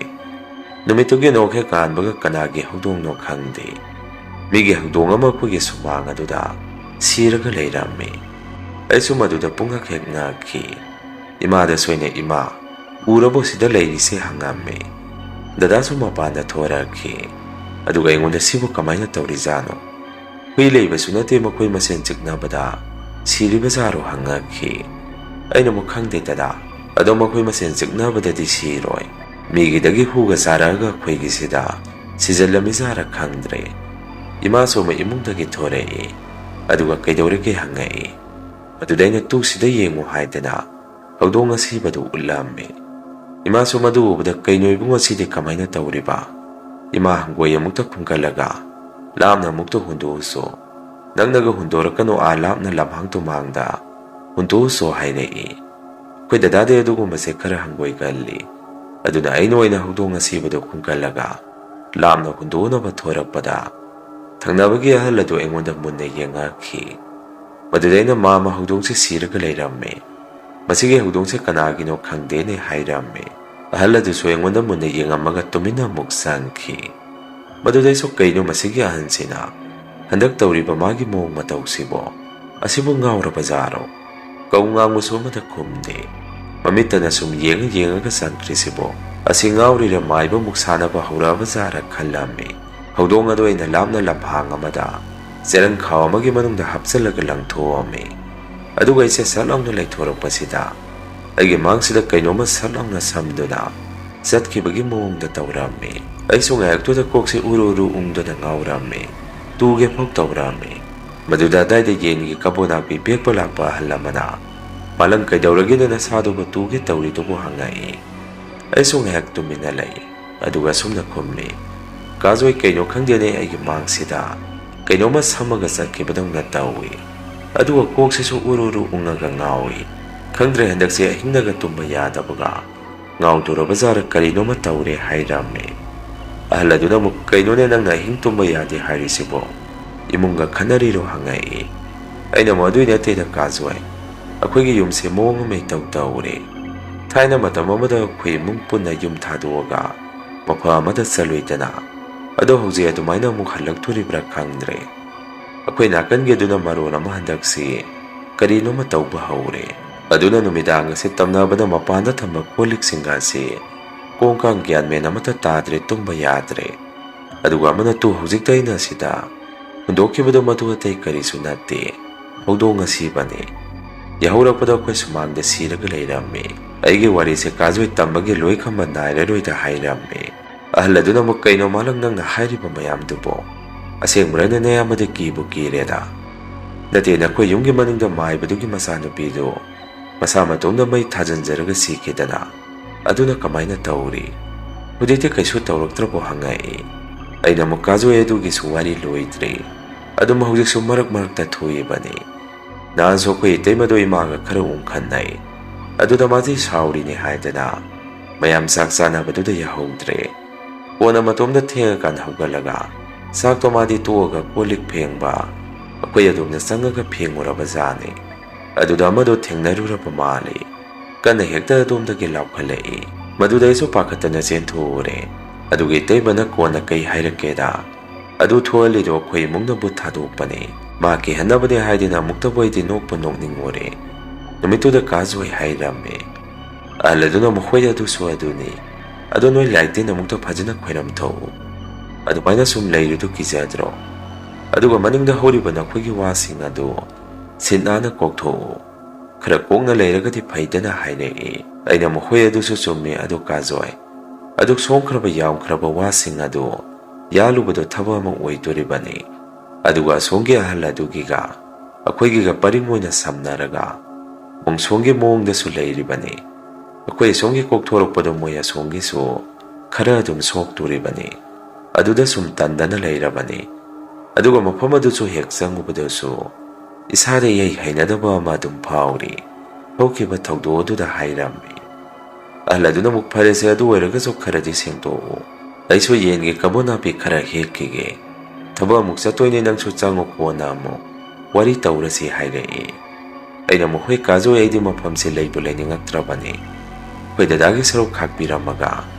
ꯅꯨꯃꯤꯠꯇꯨꯒꯤ ꯅꯣꯡ ꯍꯦꯛ ꯉꯥꯟꯕꯒ ꯀꯅꯥꯒꯤ ꯍꯧꯗꯣꯡꯅꯣ ꯈꯪꯗꯦ, ꯃꯤꯒꯤ ꯍꯧꯗꯣꯡ ꯑꯃ ꯑꯩꯈꯣꯏꯒꯤ ꯁꯨꯃꯥꯡ ꯑꯗꯨꯗ ꯁꯤꯔꯒ ꯂꯩꯔꯝꯃꯤ꯫ ꯑꯩꯁꯨ ꯃꯗꯨꯗ ꯄꯨꯡꯉꯛ ꯍꯦꯛ ꯉꯛꯈꯤ꯫ ꯏꯃꯥꯗꯁꯨ ꯑꯩꯅ, ꯏꯃꯥ, ꯎꯔꯕꯣ ꯁꯤꯗ ꯂꯩꯔꯤꯁꯦ ꯍꯪꯉꯝꯃꯤ꯫ ꯗꯗꯥꯁꯨ ꯃꯄꯥꯟꯗ ꯊꯣꯔꯛꯈꯤ꯫ ꯑꯗꯨꯒ ꯑꯩꯉꯣꯟꯗ ꯁꯤꯕꯨ ꯀꯃꯥꯏꯅ ꯇꯧꯔꯤꯖꯥꯠꯅꯣ, ꯍꯨꯏ ꯂꯩꯕꯁꯨ ꯅꯠꯇꯦ ꯃꯈꯣꯏ ꯃꯁꯦꯟ ꯆꯤꯛꯅꯕꯗ ꯁꯤꯔꯤꯕ ꯖꯥꯔꯣ ꯍꯪꯉꯛꯈꯤ꯫ ꯑꯩꯅ ꯑꯃꯨꯛ ꯈꯪꯗꯦ ꯗꯗꯥ, ꯑꯗꯣ ꯃꯈꯣꯏ ꯃꯁꯦꯟ ꯆꯤꯛꯅꯕꯗꯗꯤ ꯁꯤꯔꯣꯏ, ꯃꯤꯒꯤꯗꯒꯤ ꯍꯨꯒ ꯆꯥꯔꯛꯑꯒ ꯑꯩꯈꯣꯏꯒꯤꯁꯤꯗ ꯁꯤꯖꯜꯂꯝꯃꯤꯖꯥꯔ ꯈꯪꯗ꯭ꯔꯦ꯫ ꯏꯃꯥꯁꯨ ꯑꯃ ꯏꯃꯨꯡꯗꯒꯤ ꯊꯣꯔꯛꯏ, ꯑꯗꯨꯒ ꯀꯩꯗꯧꯔꯤꯒꯦ ꯍꯪꯉꯛꯏ꯫ ꯃꯗꯨꯗ ꯑꯩꯅ ꯇꯨꯁꯤꯗ ꯌꯦꯡꯉꯨ ꯍꯥꯏꯗꯅ ꯍꯧꯗꯣꯡ ꯑꯁꯤꯕꯗꯨ ꯎꯠꯂꯝꯃꯤ꯫ ꯏꯃꯥꯁꯨ ꯃꯗꯨ ꯎꯕꯗ ꯀꯩꯅꯣ ꯏꯕꯨꯡ ꯑꯁꯤꯗꯤ ꯀꯃꯥꯏꯅ ꯇꯧꯔꯤꯕ? ꯏꯃꯥ ꯍꯪꯒꯣꯏ ꯑꯃꯨꯛꯇ ꯈꯨꯝꯒꯠꯂꯒ ꯂꯥꯞꯅ ꯑꯃꯨꯛꯇ ꯍꯨꯟꯗꯣꯛꯎꯁꯣ, ꯅꯪꯅꯒ ꯍꯨꯟꯗꯣꯔꯛꯀꯅꯣ ꯂꯥꯞꯅ ꯂꯝꯍꯥꯡ ꯇꯨꯃꯥꯡꯗ ꯍꯨꯟꯇꯣꯛꯎꯁꯣ ꯍꯥꯏꯔꯛꯏ꯫ ꯑꯩꯈꯣꯏ ꯗꯗꯥꯗꯤ ꯑꯗꯨꯒꯨꯝꯕꯁꯦ ꯈꯔ ꯍꯪꯒꯣꯏꯒꯜꯂꯤ, ꯑꯗꯨꯅ ꯑꯩꯅ ꯑꯣꯏꯅ ꯍꯧꯗꯣꯡ ꯑꯁꯤꯕꯗꯨ ꯈꯨꯝꯒꯠꯂꯒ ꯂꯥꯞꯅ ꯍꯨꯟꯗꯣꯛꯅꯕ ꯊꯣꯔꯛꯄꯗ ꯊꯪꯅꯕꯒꯤ ꯑꯍꯜ ꯑꯗꯨ ꯑꯩꯉꯣꯟꯗ ꯃꯨꯟꯅ ꯌꯦꯡꯉꯛꯈꯤ꯫ ꯃꯗꯨꯗ ꯑꯩꯅ ꯃꯥꯃ ꯍꯧꯗꯣꯡꯁꯦ ꯁꯤꯔꯒ ꯂꯩꯔꯝꯃꯦ, ꯃꯁꯤꯒꯤ ꯍꯧꯗꯣꯡꯁꯦ ꯀꯅꯥꯒꯤꯅꯣ ꯈꯪꯗꯦꯅꯦ ꯍꯥꯏꯔꯝꯃꯦ꯫ ꯑꯍꯜ ꯑꯗꯨꯁꯨ ꯑꯩꯉꯣꯟꯗ ꯃꯨꯟꯅ ꯌꯦꯡꯉꯝꯃꯒ ꯇꯨꯃꯤꯟꯅ ꯑꯃꯨꯛ ꯆꯪꯈꯤ꯫ ꯃꯗꯨꯗ ꯑꯩꯁꯨ ꯀꯩꯅꯣ ꯃꯁꯤꯒꯤ ꯑꯍꯟꯁꯤꯅ ꯍꯟꯗꯛ ꯇꯧꯔꯤꯕ ꯃꯥꯒꯤ ꯃꯑꯣꯡ ꯃꯇꯧꯁꯤꯕꯣ, ꯑꯁꯤꯕꯨ ꯉꯥꯎꯔꯕꯖꯥꯔꯣ? ꯀꯧ ꯉꯥꯡꯕꯁꯨ ꯑꯃꯠꯇ ꯈꯨꯝꯗꯦ, ꯃꯃꯤꯠꯇꯅ ꯁꯨꯝ ꯌꯦꯡꯉꯒ ꯆꯪꯈ꯭ꯔꯤꯁꯤꯕꯣ, ꯑꯁꯤ ꯉꯥꯎꯔꯤꯔ ꯃꯥꯏꯕꯃꯨꯛ ꯁꯥꯟꯅꯕ ꯍꯧꯔꯛꯑꯕꯖꯥꯔ ꯈꯜꯂꯝꯃꯤ꯫ ꯍꯧꯗꯣꯡ ꯑꯗꯨ ꯑꯩꯅ ꯂꯥꯞꯅ ꯂꯝꯍꯥꯡ ꯑꯃꯗ ꯆꯦꯔꯪ ꯈꯥꯎ ꯑꯃꯒꯤ ꯃꯅꯨꯡꯗ ꯍꯥꯞꯆꯤꯜꯂꯒ ꯂꯪꯊꯣꯛꯑꯝꯃꯤ꯫ ꯑꯗꯨꯒ ꯑꯩꯁꯦ ꯁꯠ ꯂꯥꯎꯅ ꯂꯩꯊꯣꯔꯛꯄꯁꯤꯗ ꯑꯩꯒꯤ ꯃꯥꯡꯁꯤꯗ ꯀꯩꯅꯣꯝꯃ ꯁꯠ ꯂꯥꯎꯅ ꯁꯝꯗꯨꯅ ꯆꯠꯈꯤꯕꯒꯤ ꯃꯑꯣꯡꯗ ꯇꯧꯔꯝꯃꯤ꯫ ꯑꯩꯁꯨ ꯉꯥꯏꯍꯥꯛꯇꯨꯗ ꯀꯣꯛꯁꯦ ꯎꯔꯨ ꯎꯪꯗꯨꯅ ꯉꯥꯎꯔꯝꯃꯤ, ꯇꯨꯒꯦ ꯐꯥꯎ ꯇꯧꯔꯝꯃꯤ꯫ ꯃꯗꯨꯗ ꯑꯗꯥꯏꯗ ꯌꯦꯟꯒꯤ ꯀꯕꯣ ꯅꯥꯄꯤ ꯄꯦꯛꯄ ꯂꯥꯛꯄ ꯑꯍꯜ ꯑꯃꯅ ꯃꯥꯂꯪ ꯀꯩꯗꯧꯔꯒꯦꯅ ꯅꯁꯥꯗꯨꯕꯨ ꯇꯨꯒꯦ ꯇꯧꯔꯤꯗꯨꯕꯨ ꯍꯪꯉꯛꯏ꯫ ꯑꯩꯁꯨ ꯉꯥꯏꯍꯥꯛ ꯇꯨꯃꯤꯟꯅ ꯂꯩ, ꯑꯗꯨꯒ ꯑꯁꯨꯝꯅ ꯈꯨꯝꯃꯤ, ꯀꯥꯖꯣꯏ ꯀꯩꯅꯣ ꯈꯪꯗꯦꯅꯦ ꯑꯩꯒꯤ ꯃꯥꯡꯁꯤꯗ ꯀꯩꯅꯣꯝꯃ ꯁꯝꯃꯒ ꯆꯠꯈꯤꯕꯗꯧꯅ ꯇꯧꯏ, ꯑꯗꯨꯒ ꯀꯣꯛꯁꯤꯁꯨ ꯎꯔꯨ ꯎꯪꯉꯒ ꯉꯥꯎꯏ꯫ ꯈꯪꯗ꯭ꯔꯦ ꯍꯟꯗꯛꯁꯦ ꯑꯍꯤꯡꯗꯒ ꯇꯨꯝꯕ ꯌꯥꯗꯕꯒ ꯉꯥꯎꯗꯣꯔꯕꯖꯥꯔ ꯀꯔꯤꯅꯣꯃ ꯇꯧꯔꯦ ꯍꯥꯏꯔꯝꯃꯤ꯫ ꯑꯍꯜ ꯑꯗꯨꯅ ꯑꯃꯨꯛ ꯀꯩꯅꯣꯅꯦ ꯅꯪꯅ ꯑꯍꯤꯡ ꯇꯨꯝꯕ ꯌꯥꯗꯦ ꯍꯥꯏꯔꯤꯁꯤꯕꯣ, ꯏꯃꯨꯡꯒ ꯈꯟꯅꯔꯤꯔꯣ ꯍꯪꯉꯛꯏ꯫ ꯑꯩꯅ ꯃꯗꯨꯏ ꯅꯠꯇꯦꯗ ꯀꯥꯖꯣꯏ, ꯑꯩꯈꯣꯏꯒꯤ ꯌꯨꯝꯁꯦ ꯃꯑꯣꯡ ꯑꯃ ꯏꯇꯧ ꯇꯧꯔꯦ꯫ ꯊꯥꯏꯅ ꯃꯇꯝ ꯑꯃꯗ ꯑꯩꯈꯣꯏ ꯏꯃꯨꯡ ꯄꯨꯟꯅ ꯌꯨꯝ ꯊꯥꯗꯣꯛꯑꯒ ꯃꯐꯝ ꯑꯃꯗ ꯆꯠꯂꯨꯏꯗꯅ, ꯑꯗꯣ ꯍꯧꯖꯤꯛ ꯑꯗꯨꯃꯥꯏꯅ ꯑꯃꯨꯛ ꯍꯜꯂꯛꯇꯣꯔꯤꯕ꯭ꯔꯥ ꯈꯪꯗ꯭ꯔꯦ꯫ ꯑꯩꯈꯣꯏ ꯅꯥꯀꯟꯒꯤ ꯑꯗꯨꯅ ꯃꯔꯣꯟ ꯑꯃ ꯍꯟꯗꯛꯁꯤ ꯀꯔꯤꯅꯣꯃ ꯇꯧꯕ ꯍꯧꯔꯦ, ꯑꯗꯨꯅ ꯅꯨꯃꯤꯗꯥꯡ ꯑꯁꯤ ꯇꯝꯅꯕꯗ ꯃꯄꯥꯟꯗ ꯊꯝꯕ ꯀꯣꯜꯂꯤꯛꯁꯤꯡ ꯑꯁꯤ ꯀꯣꯡꯀꯥꯡ ꯒ꯭ꯌꯥꯟ ꯃꯦꯟ ꯑꯃꯠꯇ ꯇꯥꯗ꯭ꯔꯦ, ꯇꯨꯝꯕ ꯌꯥꯗ꯭ꯔꯦ꯫ ꯑꯗꯨꯒ ꯑꯃꯅ ꯍꯧꯖꯤꯛꯇ ꯑꯩꯅ ꯁꯤꯗ ꯍꯨꯟꯗꯣꯛꯈꯤꯕꯗꯣ ꯃꯗꯨ ꯑꯇꯩ ꯀꯔꯤꯁꯨ ꯅꯠꯇꯦ, ꯍꯧꯗꯣꯡ ꯑꯁꯤꯕꯅꯤ꯫ ꯌꯥꯍꯧꯔꯛꯄꯗ ꯑꯩꯈꯣꯏ ꯁꯨꯃꯥꯡꯗ ꯁꯤꯔꯒ ꯂꯩꯔꯝꯃꯤ꯫ ꯑꯩꯒꯤ ꯋꯥꯔꯤꯁꯦ ꯀꯥꯖꯣꯏ ꯇꯝꯕꯒꯤ ꯂꯣꯏ ꯈꯝꯕ ꯅꯥꯏꯔꯔꯣꯏꯗ ꯍꯥꯏꯔꯝꯃꯤ꯫ ꯑꯍꯜ ꯑꯗꯨꯅ ꯑꯃꯨꯛ ꯀꯩꯅꯣ ꯃꯥꯂꯪ ꯅꯪꯅ ꯍꯥꯏꯔꯤꯕ ꯃꯌꯥꯝꯗꯨꯕꯣ ꯑꯁꯦꯡꯕꯔꯅꯦ ꯅꯌꯥꯝꯕꯗꯤ ꯀꯤꯕꯨ ꯀꯤꯔꯦꯗ? ꯅꯠꯇꯦ, ꯅꯈꯣꯏ ꯌꯨꯝꯒꯤ ꯃꯅꯤꯡꯗ ꯃꯥꯏꯕꯗꯨꯒꯤ ꯃꯆꯥꯅꯨꯄꯤꯗꯨ ꯃꯁꯥ ꯃꯇꯣꯝꯗ ꯃꯩ ꯊꯥꯖꯤꯟꯖꯔꯒ ꯁꯤꯈꯤꯗꯅ, ꯑꯗꯨꯅ ꯀꯃꯥꯏꯅ ꯇꯧꯔꯤ? ꯍꯧꯖꯤꯛꯇꯤ ꯀꯩꯁꯨ ꯇꯧꯔꯛꯇ꯭ꯔꯕꯣ ꯍꯪꯉꯛꯏ꯫ ꯑꯩꯅ ꯑꯃꯨꯛ ꯀꯥꯖꯣꯏ ꯑꯗꯨꯒꯤꯁꯨ ꯋꯥꯔꯤ ꯂꯣꯏꯗ꯭ꯔꯤ, ꯑꯗꯨꯝ ꯍꯧꯖꯤꯛꯁꯨ ꯃꯔꯛ ꯃꯔꯛꯇ ꯊꯣꯛꯏꯕꯅꯤ꯫ ꯅꯍꯥꯟꯁꯨ ꯑꯩꯈꯣꯏ ꯏꯇꯩꯃꯗꯣ ꯏꯃꯥꯒ ꯈꯔ ꯎꯪꯈꯠꯅꯩ, ꯑꯗꯨꯗ ꯃꯥꯗꯤ ꯁꯥꯎꯔꯤꯅꯦ ꯍꯥꯏꯗꯅ ꯃꯌꯥꯝ ꯆꯥꯛ ꯆꯥꯅꯕꯗꯨꯗ ꯌꯥꯍꯧꯗ꯭ꯔꯦ꯫ ꯀꯣꯟꯅ ꯃꯇꯣꯝꯗ ꯊꯦꯡꯉꯀꯥꯟꯗ ꯍꯧꯒꯠꯂꯒ ꯆꯥꯛꯇꯣ ꯃꯥꯗꯤ ꯇꯣꯛꯑꯒ ꯀꯣꯜꯂꯤꯛ ꯐꯦꯡꯕ ꯑꯩꯈꯣꯏ ꯑꯗꯣꯝꯗ ꯆꯪꯉꯒ ꯐꯦꯡꯉꯨꯔꯕꯖꯥꯠꯅꯤ꯫ ꯑꯗꯨꯗ ꯑꯃꯗꯣ ꯊꯦꯡꯅꯔꯨꯔꯕ ꯃꯥꯜꯂꯤ, ꯀꯟꯅ ꯍꯦꯛꯇ ꯑꯗꯣꯝꯗꯒꯤ ꯂꯥꯎꯈꯠꯂꯛꯏ꯫ ꯃꯗꯨꯗ ꯑꯩꯁꯨ ꯄꯥꯈꯠꯇꯅ ꯆꯦꯟꯊꯣꯛꯎꯔꯦ꯫ ꯑꯗꯨꯒ ꯏꯇꯩꯃꯅ ꯀꯣꯟꯅ ꯀꯩ ꯍꯥꯏꯔꯛꯀꯦꯗ, ꯑꯗꯨ ꯊꯣꯛꯍꯜꯂꯤꯗꯣ ꯑꯩꯈꯣꯏ ꯏꯃꯨꯡꯅ ꯕꯨꯠ ꯊꯥꯗꯣꯛꯄꯅꯤ, ꯃꯥ ꯀꯤꯍꯟꯅꯕꯅꯦ ꯍꯥꯏꯗꯅ ꯑꯃꯨꯛꯇꯕꯨ ꯑꯩꯗꯤ ꯅꯣꯛꯄ ꯅꯣꯛꯅꯤꯡꯉꯨꯔꯦ꯫ ꯅꯨꯃꯤꯠꯇꯨꯗ ꯀꯥꯖꯣꯏ ꯍꯥꯏꯔꯝꯃꯤ꯫ ꯑꯍꯜ ꯑꯗꯨꯅ ꯃꯈꯣꯏ ꯑꯗꯨꯁꯨ ꯑꯗꯨꯅꯤ, ꯑꯗꯣ ꯅꯣꯏ ꯂꯥꯏꯇꯤꯟ ꯑꯃꯨꯛꯇ ꯐꯖꯅ ꯈꯣꯏꯔꯝꯊꯣꯛꯎ, ꯑꯗꯨꯃꯥꯏꯅ ꯁꯨꯝ ꯂꯩꯔꯤꯗꯨ ꯀꯤꯖꯗ꯭ꯔꯣ? ꯑꯗꯨꯒ ꯃꯅꯤꯡꯗ ꯍꯧꯔꯤꯕ ꯅꯈꯣꯏꯒꯤ ꯋꯥꯁꯤꯡ ꯑꯗꯨ ꯁꯤꯠ ꯅꯥꯟꯅ ꯀꯣꯛꯊꯣꯛꯎ, ꯈꯔ ꯀꯣꯛꯅ ꯂꯩꯔꯒꯗꯤ ꯐꯩꯗꯅ ꯍꯥꯏꯔꯛꯏ꯫ ꯑꯩꯅ ꯃꯈꯣꯏ ꯑꯗꯨꯁꯨ ꯆꯨꯝꯃꯤ, ꯑꯗꯨ ꯀꯥꯖꯣꯏ, ꯑꯗꯨꯛ ꯁꯣꯡꯈ꯭ꯔꯕ ꯌꯥꯝꯈ꯭ꯔꯕ ꯋꯥꯁꯤꯡ ꯑꯗꯨ ꯌꯥꯜꯂꯨꯕꯗꯣ ꯊꯕꯛ ꯑꯃ ꯑꯣꯏꯗꯣꯔꯤꯕꯅꯤ꯫ ꯑꯗꯨꯒ ꯑꯁꯣꯝꯒꯤ ꯑꯍꯜ ꯑꯗꯨꯒꯤꯒ ꯑꯩꯈꯣꯏꯒꯤꯒ ꯄꯔꯤꯡ ꯑꯣꯏꯅ ꯁꯝꯅꯔꯒ ꯃꯣꯡꯁꯣꯡꯒꯤ ꯃꯑꯣꯡꯗꯁꯨ ꯂꯩꯔꯤꯕꯅꯤ꯫ ꯑꯩꯈꯣꯏ ꯑꯁꯣꯝꯒꯤ ꯀꯣꯛꯊꯣꯔꯛꯄꯗꯣ ꯃꯣꯏ ꯑꯁꯣꯝꯒꯤꯁꯨ ꯈꯔ ꯑꯗꯨꯝ ꯁꯣꯛꯇꯣꯔꯤꯕꯅꯤ, ꯑꯗꯨꯗ ꯁꯨꯝ ꯇꯟꯗꯅ ꯂꯩꯔꯕꯅꯤ꯫ ꯑꯗꯨꯒ ꯃꯐꯝ ꯑꯗꯨꯁꯨ ꯍꯦꯛ ꯆꯪꯉꯨꯕꯗꯁꯨ ꯏꯁꯥꯗ ꯏꯍꯩ ꯍꯩꯅꯗꯕ ꯑꯃ ꯑꯗꯨꯝ ꯐꯥꯎꯔꯤ, ꯍꯧꯈꯤꯕ ꯊꯧꯗꯣꯛ ꯑꯗꯨꯗ ꯍꯥꯏꯔꯝꯃꯤ꯫ ꯑꯍꯜ ꯑꯗꯨꯅ ꯑꯃꯨꯛ ꯐꯔꯦꯁꯦ, ꯑꯗꯨ ꯑꯣꯏꯔꯒꯁꯨ ꯈꯔꯗꯤ ꯁꯦꯡꯗꯣꯛꯎ, ꯑꯩꯁꯨ ꯌꯦꯟꯒꯤ ꯀꯕꯣ ꯅꯥꯄꯤ ꯈꯔ ꯍꯦꯛꯈꯤꯒꯦ, ꯊꯕꯛ ꯑꯃꯨꯛ ꯆꯠꯇꯣꯏꯅꯤ, ꯅꯪꯁꯨ ꯆꯪꯉꯨ, ꯀꯣꯟꯅ ꯑꯃꯨꯛ ꯋꯥꯔꯤ ꯇꯧꯔꯁꯤ ꯍꯥꯏꯔꯛꯏ꯫ ꯑꯩꯅ ꯃꯈꯣꯏ ꯀꯥꯖꯣꯏ ꯑꯩꯗꯤ ꯃꯐꯝꯁꯦ ꯂꯩꯕꯨ ꯂꯩꯅꯤꯡꯉꯛꯇ꯭ꯔꯕꯅꯤ, ꯑꯩꯈꯣꯏ ꯗꯗꯥꯒꯤ ꯁꯔꯨꯛ ꯈꯥꯛꯄꯤꯔꯝꯃꯒ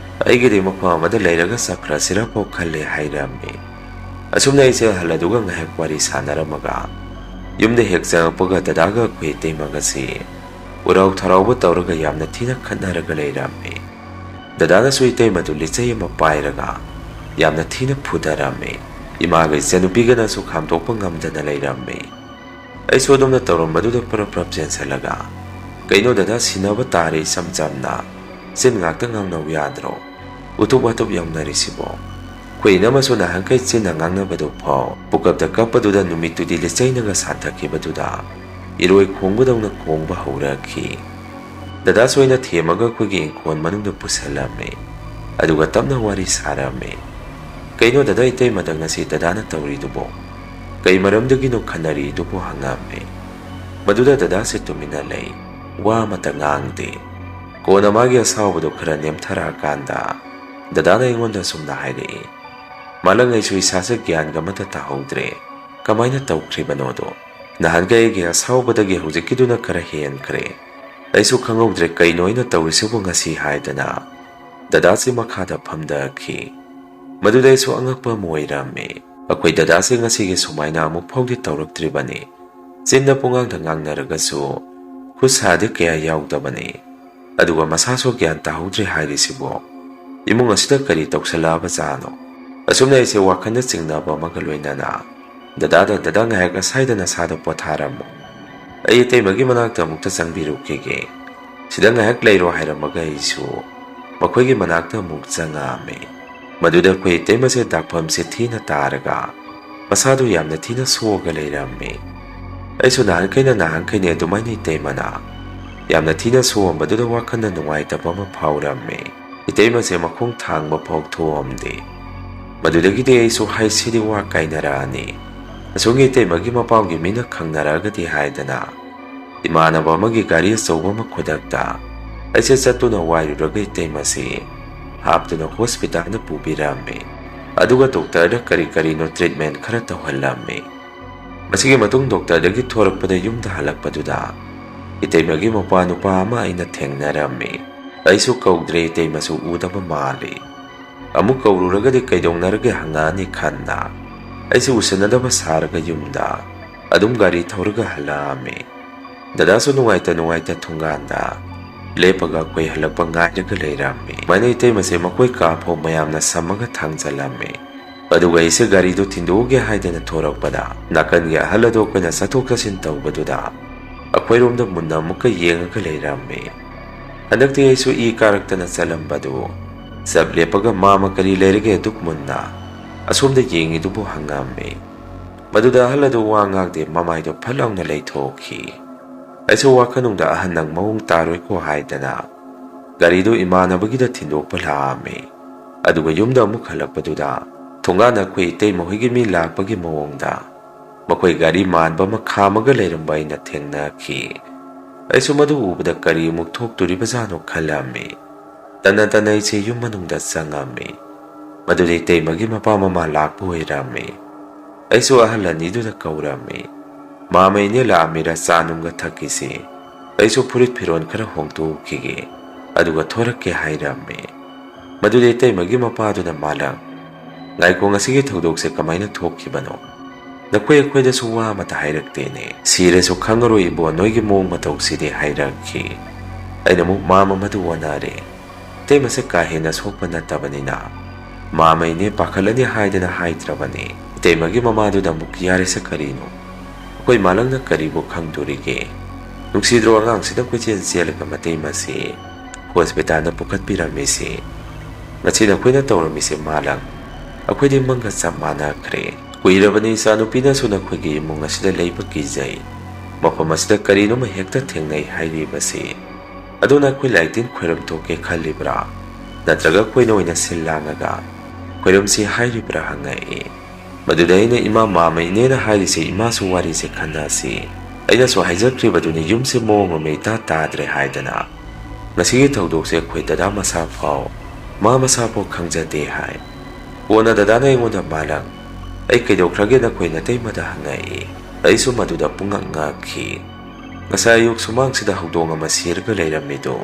ꯑꯩꯒꯤꯗꯤ ꯃꯐꯝ ꯑꯃꯗ ꯂꯩꯔꯒ ꯆꯠꯈ꯭ꯔꯁꯤꯔꯐꯥꯎ ꯈꯜꯂꯦ ꯍꯥꯏꯔꯝꯃꯤ꯫ ꯑꯁꯨꯝꯅ ꯑꯩꯁꯦ ꯑꯍꯜ ꯑꯗꯨꯒ ꯉꯥꯏꯍꯥꯛ ꯋꯥꯔꯤ ꯁꯥꯟꯅꯔꯝꯃꯒ ꯌꯨꯝꯗ ꯍꯦꯛ ꯆꯪꯉꯛꯄꯒ ꯗꯗꯥꯒ ꯑꯩꯈꯣꯏ ꯏꯇꯩꯃꯒꯁꯤ ꯎꯔꯥꯎ ꯊꯔꯥꯎꯕ ꯇꯧꯔꯒ ꯌꯥꯝꯅ ꯊꯤꯅ ꯈꯠꯅꯔꯒ ꯂꯩꯔꯝꯃꯤ꯫ ꯗꯗꯥꯅꯁꯨ ꯏꯇꯩꯃꯗꯨ ꯂꯤꯆꯩ ꯑꯃ ꯄꯥꯏꯔꯒ ꯌꯥꯝꯅ ꯊꯤꯅ ꯐꯨꯗꯔꯝꯃꯤ꯫ Imaga isenupiganasu khamtokpa ngamdana leirame. Aisu adumna taurambaduda parap jensalaga. Kaino dada sinaba tare samjamna. Sin ngakta ngangnau yadro. Utup watup yamnarisibo. Kuina masu nahangkai china ngangnabadu phau. Pukapta kappaduda numitudi lichainaga santhakibatuda. Iroi khongbadawna khongba haurakhi. Dada soina themaga kuigi inkon manungda pusalame. Aduga tapna wari sarame. Kaino dada itay madangasi dadana tawridubo. Kay maramdagino khanari dubo hangame. Maduda dada si tumina lay. Wa matangangde. Kona magi asawado khara nemthara kanda. Dadana ingonda sumna hairi. Malang ay suisasa gyan gamata tahodre. Kamayna tawkribanodo. Nahangay gi asawbadagi hujikiduna kara hiyan kare. Aisu khangawdre kaino ina tawrisibo ngasi haidana. Dada si makhada phamdakhi. Maduda isu angakpa moirame. Akwai dada si ngasi gi sumayna amuk phawdi tawraktribani. Sinna pungangda ngangnaragasu. Khusadi kaya yawdabani. Aduga masaso gyan tahodre hairisibo. Imung asida kari tawsalaba zano. Asumna isi wakanda singnaba magaloinana. Dada ngayak asaydana sada potharamu. Ay itay magi manakta mukta sangbirukige. Sida ngayak layro hairamaga isu. Makoygi manakta mukta ngame. Maduda ko itay masi dakpam si tina taraga. Masado yamna tina suoga layrame. Ay sunahan na nahangkay niya dumay na itay mana. Yamna tina suo maduda wakanda nungay tapama paurame. Itay masi makong thang mapagtuomde. Maduda giti ay suhay sidi wakay narani. Asungi itay magi mapawgi minak kang naragati haydana. Imanaba magi gari asawa makudagda. Ay sasatu na wayo raga itay masi. Hapto na hospital na pubirame. Aduga doktor na kari-kari no treatment karata walame. Masige matong doktor dagi thorak pa na yung dahalak pa duda. Itay magi mapano pa ama ay nateng narame. Ay su kaudre itay masuuda mamali. Amuk kaururaga di kaydong naraga hangani kanna. Ay si usanada basaraga yumda. Adum gari tauraga halame. Dadaso nungayta tunganda. Lepaga ko'y halagpang ngayaga layrame. Mana itay masi makoy kapo mayam na samaga tangzalame. Aduga isi gari do tindugi hayda na torak pada. Nakan nga halado ko na satok kasin tau baduda. Ako'y rumda muna muka yengaga layrame. Anak ti isu i karakta na salam badu. Sab lepaga mama kali layriga duk muna. Asum da yengi dubo hangame. Maduda halado wangag di mamay do palang na laytoki. Ay sa wakanong daahan ng maong taroy ko haydana. Garido imana bagida tindok palame. Aduga yumda mukhalak paduda. Tunga na ko'y itay mohigimi lakpagi mawong da. Makoy gari man ba makhamaga layrambay na tengnaki. Ay sumadu ubada kari muktok turi bazano kalame. Tanan-tanay siya yung manungda sangame. Maduda itay magi mapamamalak po rame. Ay so ahalan nido na kaurame. Mamay niya laamira sa anong gatakisi. Ay so purit piron kara hongto kige. Aduga thorak ke hayrame. Maduda itay magi mapado na malang. Ngay ko nga sige tawdog sa kamay na tokibano. Nakway-kway da suwa mata hayraktene. Sire so kangaro ibo noy gimong matawag sidi hayrakki. Ay namuk mama maduwa na rin. Tay masakahin na sokpan na tabanina. Mamay niya pakala niya hayda na haytrabani. Itay magi mamado na mukyari sa karino. Ako'y malang na karibo kang durige. Nung sidro ang sidang kwetsiyensiyal ka matay masi. Hospital na pukat piramisi. Ngatsin ako'y natawramisi malang. Ako'y di manggat sa manakre. Kuira ba na isa ano pinasunag ko gayong mga sila lay pagkizay. Mapamasda karino mahekta tingnay hayri basi. Adon ako'y laitin kweram toke kalibra. Natraga ko'y naway na silangaga. Kweram si hayri bra hangay. Maduday na ima mamay niya na hayri si ima suwari si kanasi. Ay naso hayzakri ba doon yung si mo nga may tatadre haydana. Nasige tawdok siya ko'y dada masapaw. Mga masapaw kang jadehay. Una dadana yung unang malang. Ay kaydokragin ako'y natay madahangay. Ay sumaduda pungang ngaki. Ngasayok sumang sida hugdo nga masir ka layram nito.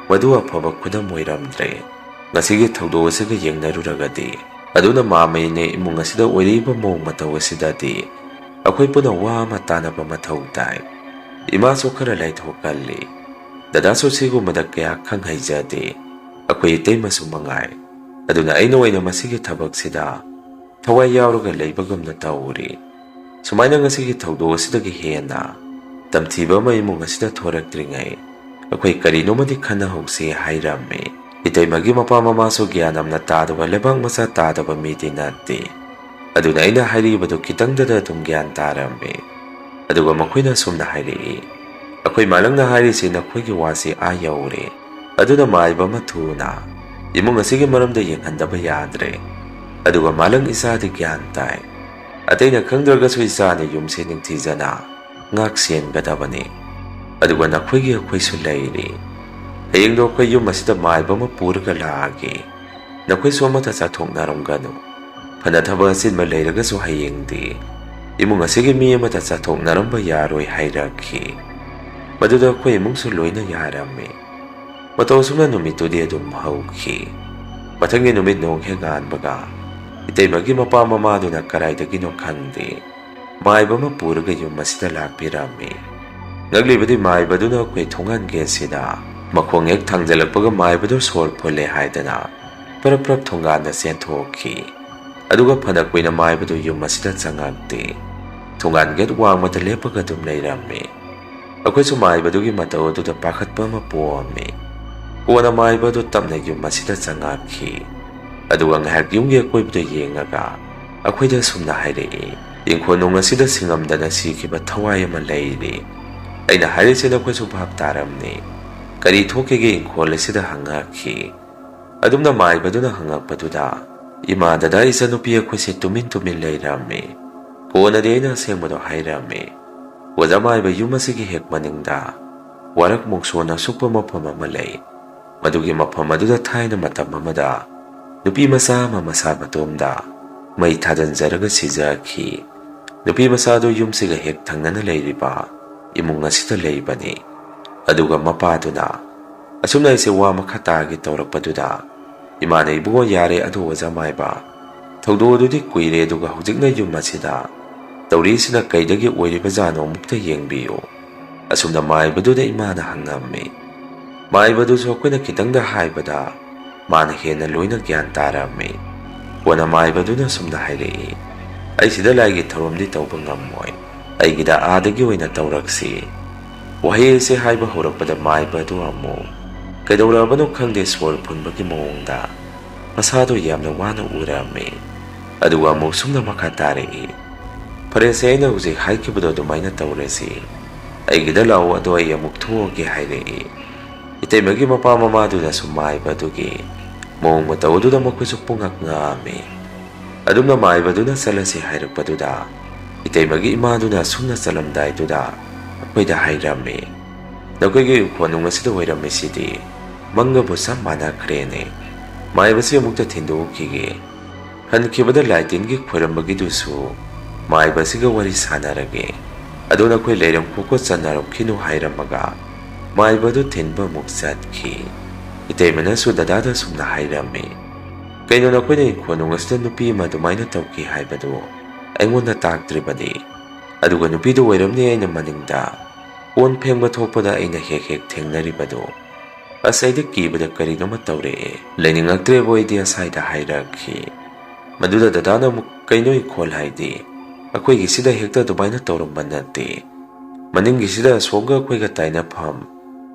Madua pabag ko na mo'y ramdre. Nasige tawdo sa gayang naruragadi. Ado na mamay ni imo nga sida uli ba mong matawa si dati. Ako'y punawa matana pa matawtay. Imaso karalay hukali. Dadaso sigo madagkaya kang hayjadi. Ako'y itay masumangay. Ado na ay naway na masigit habag sida. ꯊꯋꯥꯏ ꯌꯥꯎꯔꯒ ꯂꯩꯕꯒꯨꯝꯅ ꯇꯧꯔꯤ꯫ ꯁꯨꯃꯥꯏꯅ ꯉꯁꯤꯒꯤ ꯊꯧꯗꯣꯛ ꯑꯁꯤꯗꯒꯤ ꯍꯦꯟꯅ ꯇꯝꯊꯤꯕ ꯑꯃ ꯏꯃꯨꯡ ꯑꯁꯤꯗ ꯊꯣꯔꯛꯇ꯭ꯔꯤꯉꯩ ꯑꯩꯈꯣꯏ ꯀꯔꯤꯅꯣꯃꯗꯤ ꯈꯟꯅꯍꯧꯁꯤ ꯍꯥꯏꯔꯝꯃꯤ꯫ ꯏꯇꯩꯃꯒꯤ ꯃꯄꯥ ꯃꯃꯥꯁꯨ ꯒ꯭ꯌꯥꯟ ꯌꯥꯝꯅ ꯇꯥꯗꯕ ꯂꯩꯕꯥꯛ ꯃꯆꯥ ꯇꯥꯗꯕ ꯃꯤꯗꯤ ꯅꯠꯇꯦ꯫ ꯑꯗꯨꯅ ꯑꯩꯅ ꯍꯥꯏꯔꯤꯕꯗꯨ ꯈꯤꯇꯪꯗꯗ ꯑꯗꯨꯝ ꯒ꯭ꯌꯥꯟ ꯇꯥꯔꯝꯃꯤ꯫ ꯑꯗꯨꯒ ꯃꯈꯣꯏꯅ ꯑꯁꯨꯝꯅ ꯍꯥꯏꯔꯛꯏ, ꯑꯩꯈꯣꯏ ꯃꯥꯂꯪꯅ ꯍꯥꯏꯔꯤꯁꯤ ꯅꯈꯣꯏꯒꯤ ꯋꯥꯁꯤ ꯌꯧꯔꯦ꯫ ꯑꯗꯨꯅ ꯃꯥꯏꯕ ꯑꯃ ꯊꯨꯅ ꯏꯃꯨꯡ ꯑꯁꯤꯒꯤ ꯃꯔꯝꯗ ꯌꯦꯡꯍꯟꯗꯕ ꯌꯥꯗ꯭ꯔꯦ꯫ ꯑꯗꯨꯒ ꯃꯥꯂꯪ ꯏꯆꯥꯗꯤ ꯒ꯭ꯌꯥꯟ ꯇꯥꯏ꯫ ꯑꯇꯩꯅ ꯈꯪꯗ꯭ꯔꯒꯁꯨ ꯏꯆꯥꯅ ꯌꯨꯝꯁꯦ ꯅꯤꯡꯊꯤꯖꯅ ꯉꯥꯛ ꯁꯦꯟꯒꯗꯕꯅꯤ꯫ ꯑꯗꯨꯒ ꯅꯈꯣꯏꯒꯤ ꯑꯩꯈꯣꯏꯁꯨ ꯂꯩꯔꯤ꯫ ꯍꯌꯦꯡꯗꯣ ꯑꯩꯈꯣই ꯌꯨꯝ ꯑꯁꯤꯗ ꯃꯥꯏꯕ ꯑꯃ ꯄꯨꯔꯒ ꯂꯥꯛꯑꯒꯦ꯫ ꯅꯈꯣꯏꯁꯨ ꯑꯃꯠꯇ ꯆꯠꯊꯣꯛꯅꯔꯝꯒꯅꯨ꯫ ꯐꯅ ꯊꯕꯛ ꯑꯆꯤꯟꯕ ꯂꯩꯔꯒꯁꯨ ꯍꯌꯦꯡꯗꯤ ꯏꯃꯨꯡ ꯑꯁꯤꯒꯤ ꯃꯤ ꯑꯃꯠꯇ ꯆꯠꯊꯣꯛꯅꯔꯝꯕ ꯌꯥꯔꯣꯏ ꯍꯥꯏꯔꯛꯈꯤ꯫ ꯃꯗꯨꯗ ꯑꯩꯈꯣꯏ ꯏꯃꯨꯡꯁꯨ ꯂꯣꯏꯅ ꯌꯥꯔꯝꯃꯤ꯫ ꯃꯇꯧ ꯑꯁꯨꯝꯅ ꯅꯨꯃꯤꯠꯇꯨꯗꯤ ꯑꯗꯨꯝ ꯍꯧꯈꯤ꯫ ꯃꯊꯪꯒꯤ ꯅꯨꯃꯤꯠ ꯅꯣꯡ ꯍꯦꯛ ꯉꯥꯟꯕꯒ ꯏꯇꯩꯃꯒꯤ ꯃꯄꯥ ꯃꯃꯥꯗꯨꯅ ꯀꯔꯥꯏꯗꯒꯤꯅꯣ ꯈꯪꯗꯦ ꯃꯥꯏꯕ ꯑꯃ ꯄꯨꯔꯒ ꯌꯨꯝ ꯑꯁꯤꯗ ꯂꯥꯛꯄꯤꯔꯝꯃꯤ꯫ ꯉꯛꯂꯤꯕꯗꯤ ꯃꯥꯏꯕꯗꯨꯅ ꯑꯩꯈꯣꯏ ꯊꯣꯡꯒꯥꯟ ꯒꯦꯠꯁꯤꯗ ꯃꯈꯣꯡ ꯍꯦꯛ ꯊꯥꯡꯖꯜꯂꯛꯄꯒ ꯃꯥꯏꯕꯗꯨ ꯁꯣꯔ ꯐꯨꯜꯂꯦ ꯍꯥꯏꯗꯅ ꯄꯔꯞ ꯄꯔꯞ ꯊꯣꯡꯒꯥꯟꯗ ꯆꯦꯟꯊꯣꯛꯈꯤ꯫ ꯑꯗꯨꯒ ꯐꯅ ꯀꯨꯏꯅ ꯃꯥꯏꯕꯗꯨ ꯌꯨꯝ ꯑꯁꯤꯗ ꯆꯪꯉꯛꯇꯦ꯫ ꯊꯣꯡꯒꯥꯟ ꯒꯦꯠ ꯋꯥꯡꯃꯗ ꯂꯦꯞꯄꯒ ꯑꯗꯨꯝ ꯂꯩꯔꯝꯃꯤ꯫ ꯑꯩꯈꯣꯏꯁꯨ ꯃꯥꯏꯕꯗꯨꯒꯤ ꯃꯇꯧ ꯑꯗꯨꯗ ꯄꯥꯈꯠꯄ ꯑꯃ ꯄꯣꯛꯑꯝꯃꯤ꯫ ꯀꯣꯟꯅ ꯃꯥꯏꯕꯗꯨ ꯇꯞꯅ ꯌꯨꯝ ꯑꯁꯤꯗ ꯆꯪꯉꯛꯈꯤ꯫ ꯑꯗꯨꯒ ꯉꯥꯏꯍꯥꯛ ꯌꯨꯝꯒꯤ ꯑꯀꯣꯏꯕꯗꯨ ꯌꯦꯡꯉꯒ ꯑꯩꯈꯣꯏꯗ ꯁꯨꯝꯅ ꯍꯥꯏꯔꯛꯏ, ꯏꯪꯈꯣꯜ ꯅꯨꯡ ꯑꯁꯤꯗ ꯁꯤꯡꯉꯝꯗꯅ ꯁꯤꯈꯤꯕ ꯊꯋꯥꯏ ꯑꯃ ꯂꯩꯔꯤ꯫ ꯑꯩꯅ ꯍꯥꯏꯔꯤꯁꯦ ꯅꯈꯣꯏꯁꯨ ꯚꯥꯞ ꯇꯥꯔꯝꯅꯤ꯫ ꯀꯔꯤ ꯊꯣꯛꯈꯤꯒꯦ ꯏꯪꯈꯣꯜ ꯑꯁꯤꯗ ꯍꯪꯉꯛꯈꯤ꯫ ꯑꯗꯨꯝꯅ ꯃꯥꯏꯕꯗꯨꯅ ꯍꯪꯉꯛꯄꯗꯨꯗ ꯏꯃꯥ ꯗꯗꯥ ꯏꯆꯟꯅꯨꯄꯤ ꯑꯩꯈꯣꯏꯁꯦ ꯇꯨꯃꯤꯟ ꯇꯨꯃꯤꯟ ꯂꯩꯔꯝꯃꯤ꯫ ꯀꯣꯟꯅꯗꯤ ꯑꯩꯅ ꯑꯁꯦꯡꯕꯗꯣ ꯍꯥꯏꯔꯝꯃꯤ꯫ ꯑꯣꯖꯥ ꯃꯥꯏꯕ ꯌꯨꯝ ꯑꯁꯤꯒꯤ ꯍꯦꯛ ꯃꯅꯤꯡꯗ ꯋꯥꯔꯛ ꯃꯣꯡꯁꯣꯟꯅ ꯁꯨꯛꯄ ꯃꯐꯝ ꯑꯃ ꯂꯩ꯫ ꯃꯗꯨꯒꯤ ꯃꯐꯝ ꯑꯗꯨꯗ ꯊꯥꯏꯅ ꯃꯇꯝ ꯑꯃꯗ ꯅꯨꯄꯤ ꯃꯆꯥ ꯑꯃ ꯃꯁꯥ ꯃꯇꯣꯝꯗ ꯃꯩ ꯊꯥꯖꯤꯟꯖꯔꯒ ꯁꯤꯖꯈꯤ꯫ ꯅꯨꯄꯤ ꯃꯆꯥꯗꯨ ꯌꯨꯝꯁꯤꯒ ꯍꯦꯛ ꯊꯪꯅꯅ ꯂꯩꯔꯤꯕ ꯏꯃꯨꯡ ꯑꯁꯤꯗ ꯂꯩꯕꯅꯤ꯫ ꯑꯗꯨꯒ ꯃꯄꯥꯗꯨꯅ ꯑꯁꯨꯝꯅ ꯑꯩꯁꯦ ꯋꯥ ꯃꯈꯥ ꯇꯥꯒꯦ ꯇꯧꯔꯛꯄꯗꯨꯗ ꯏꯃꯥꯅ ꯏꯕꯨꯡꯉꯣ ꯌꯥꯔꯦ ꯑꯗꯨ ꯑꯣꯖꯥ ꯃꯥꯏꯕ ꯊꯧꯗꯣꯛ ꯑꯗꯨꯗꯤ ꯀꯨꯏꯔꯦ ꯑꯗꯨꯒ ꯍꯧꯖꯤꯛꯅ ꯌꯨꯝ ꯑꯁꯤꯗ ꯇꯧꯔꯤꯁꯤꯅ ꯀꯩꯗꯒꯤ ꯑꯣꯏꯔꯤꯕꯖꯥꯠꯅꯣ ꯑꯃꯨꯛꯇ ꯌꯦꯡꯕꯤꯌꯨ꯫ ꯑꯁꯨꯝꯅ ꯃꯥꯏꯕꯗꯨꯗ ꯏꯃꯥꯅ ꯍꯪꯉꯝꯃꯤ꯫ ꯃꯥꯏꯕꯗꯨꯁꯨ ꯑꯩꯈꯣꯏꯅ ꯈꯤꯇꯪꯗ ꯍꯥꯏꯕꯗ ꯃꯥꯅ ꯍꯦꯟꯅ ꯂꯣꯏꯅ ꯒ꯭ꯌꯥꯟ ꯇꯥꯔꯝꯃꯤ꯫ ꯀꯣꯟꯅ ꯃꯥꯏꯕꯗꯨꯅ ꯁꯨꯝꯅ ꯍꯥꯏꯔꯛꯏ, ꯑꯩ ꯁꯤꯗ ꯂꯥꯏꯒꯤ ꯊꯧꯔꯝꯗꯤ ꯇꯧꯕ ꯉꯝꯃꯣꯏ꯫ ꯑꯩꯒꯤꯗ ꯑꯥꯗꯒꯤ ꯑꯣꯏꯅ ꯇꯧꯔꯛꯁꯤ꯫ ꯋꯥꯍꯩ ꯑꯁꯤ ꯍꯥꯏꯕ ꯍꯧꯔꯛꯄꯗ ꯃꯥꯏꯕꯗꯨ ꯑꯃꯨꯛ ꯀꯩꯗꯧꯔꯕꯅꯣ ꯈꯪꯗꯦ ꯁꯣꯔ ꯐꯨꯟꯕꯒꯤ ꯃꯑꯣꯡꯗ ꯃꯁꯥꯗꯨ ꯌꯥꯝꯅ ꯋꯥꯅ ꯎꯔꯝꯃꯤ꯫ ꯑꯗꯨꯒ ꯑꯃꯨꯛ ꯁꯨꯝꯅ ꯃꯈꯥ ꯇꯥꯔꯛꯏ, ꯐꯔꯦꯁꯦ ꯑꯩꯅ ꯍꯧꯖꯤꯛ ꯍꯥꯏꯈꯤꯕꯗꯣ ꯑꯗꯨꯃꯥꯏꯅ ꯇꯧꯔꯁꯤ꯫ ꯑꯩꯒꯤꯗ ꯂꯥꯛꯎ ꯑꯗꯣ ꯑꯩ ꯑꯃꯨꯛ ꯊꯣꯛꯑꯒꯦ ꯍꯥꯏꯔꯛꯏ꯫ ꯏꯇꯩꯃꯒꯤ ꯃꯄꯥ ꯃꯃꯥꯗꯨꯅꯁꯨ ꯃꯥꯏꯕꯗꯨꯒꯤ ꯃꯑꯣꯡ ꯃꯇꯧ ꯑꯗꯨꯗ ꯃꯈꯣꯏꯁꯨ ꯄꯨꯡꯉꯛ ꯉꯛꯑꯝꯃꯤ꯫ ꯑꯗꯨꯝꯅ ꯃꯥꯏꯕꯗꯨꯅ ꯆꯠꯂꯁꯤ ꯍꯥꯏꯔꯛꯄꯗꯨꯗ ꯏꯇꯩꯃꯒꯤ ꯏꯃꯥꯗꯨꯅ ꯁꯨꯝꯅ ꯆꯠꯂꯝꯗꯥꯏꯗꯨꯗ ꯑꯩꯈꯣꯏꯗ ꯍꯥꯏꯔꯝꯃꯤ, ꯅꯈꯣꯏꯒꯤ ꯏꯪꯈꯣꯜ ꯅꯨꯡ ꯑꯁꯤꯗ ꯑꯣꯏꯔꯝꯃꯤꯁꯤꯗꯤ ꯃꯪꯒꯕꯨ ꯆꯞ ꯃꯥꯟꯅꯈ꯭ꯔꯦꯅꯦ꯫ ꯃꯥꯏꯕꯁꯤ ꯑꯃꯨꯛꯇ ꯊꯤꯟꯗꯣꯛꯈꯤꯒꯦ꯫ ꯍꯟꯈꯤꯕꯗ ꯂꯥꯏ ꯇꯤꯟꯒꯤ ꯈꯣꯏꯔꯝꯕꯒꯤꯗꯨꯁꯨ ꯃꯥꯏꯕꯁꯤꯒ ꯋꯥꯔꯤ ꯁꯥꯟꯅꯔꯒꯦ꯫ ꯑꯗꯨ ꯅꯈꯣꯏ ꯂꯩꯔꯝ ꯈꯣꯛꯀ ꯆꯟꯅꯔꯛꯈꯤꯅꯨ ꯍꯥꯏꯔꯝꯃꯒ ꯃꯥꯏꯕꯗꯨ ꯊꯤꯟꯕ ꯑꯃꯨꯛ ꯆꯠꯈꯤ꯫ ꯏꯇꯩꯃꯅꯁꯨ ꯗꯗꯥꯗ ꯁꯨꯝꯅ ꯍꯥꯏꯔꯝꯃꯤ, ꯀꯩꯅꯣ ꯅꯈꯣꯏꯅ ꯏꯪꯈꯣꯜ ꯅꯨꯡ ꯑꯁꯤꯗ ꯅꯨꯄꯤ ꯑꯃ ꯑꯗꯨꯃꯥꯏꯅ ꯇꯧꯈꯤ ꯍꯥꯏꯕꯗꯨ ꯑꯩꯉꯣꯟꯗ ꯇꯥꯛꯇ꯭ꯔꯤꯕꯅꯤ꯫ ꯑꯗꯨꯒ ꯅꯨꯄꯤꯗꯨ ꯑꯣꯏꯔꯝꯅꯤ ꯑꯩꯅ ꯃꯅꯤꯡꯗ ꯀꯣꯟ ꯐꯦꯡꯕ ꯊꯣꯛꯄꯗ ꯑꯩꯅ ꯍꯦꯛ ꯍꯦꯛ ꯊꯦꯡꯅꯔꯤꯕꯗꯨ꯫ ꯑꯁ ꯑꯩꯗꯤ ꯀꯤꯕꯗ ꯀꯔꯤꯅꯣꯃ ꯇꯧꯔꯛꯑꯦ꯫ ꯂꯩꯅꯤꯡꯉꯛꯇ꯭ꯔꯦꯕꯨ ꯑꯩꯗꯤ ꯑꯁꯥꯏꯗ ꯍꯥꯏꯔꯛꯈꯤ꯫ ꯃꯗꯨꯗ ꯗꯗꯥꯅ ꯑꯃꯨꯛ ꯀꯩꯅꯣ ꯏꯪꯈꯣꯜ ꯍꯥꯏꯗꯤ ꯑꯩꯈꯣꯏꯒꯤꯁꯤꯗ ꯍꯦꯛꯇ ꯑꯗꯨꯃꯥꯏꯅ ꯇꯧꯔꯝꯕ ꯅꯠꯇꯦ꯫ ꯃꯅꯤꯡꯒꯤꯁꯤꯗ ꯑꯁꯣꯝꯒ ꯑꯩꯈꯣꯏꯒ ꯇꯥꯏꯅꯐꯝ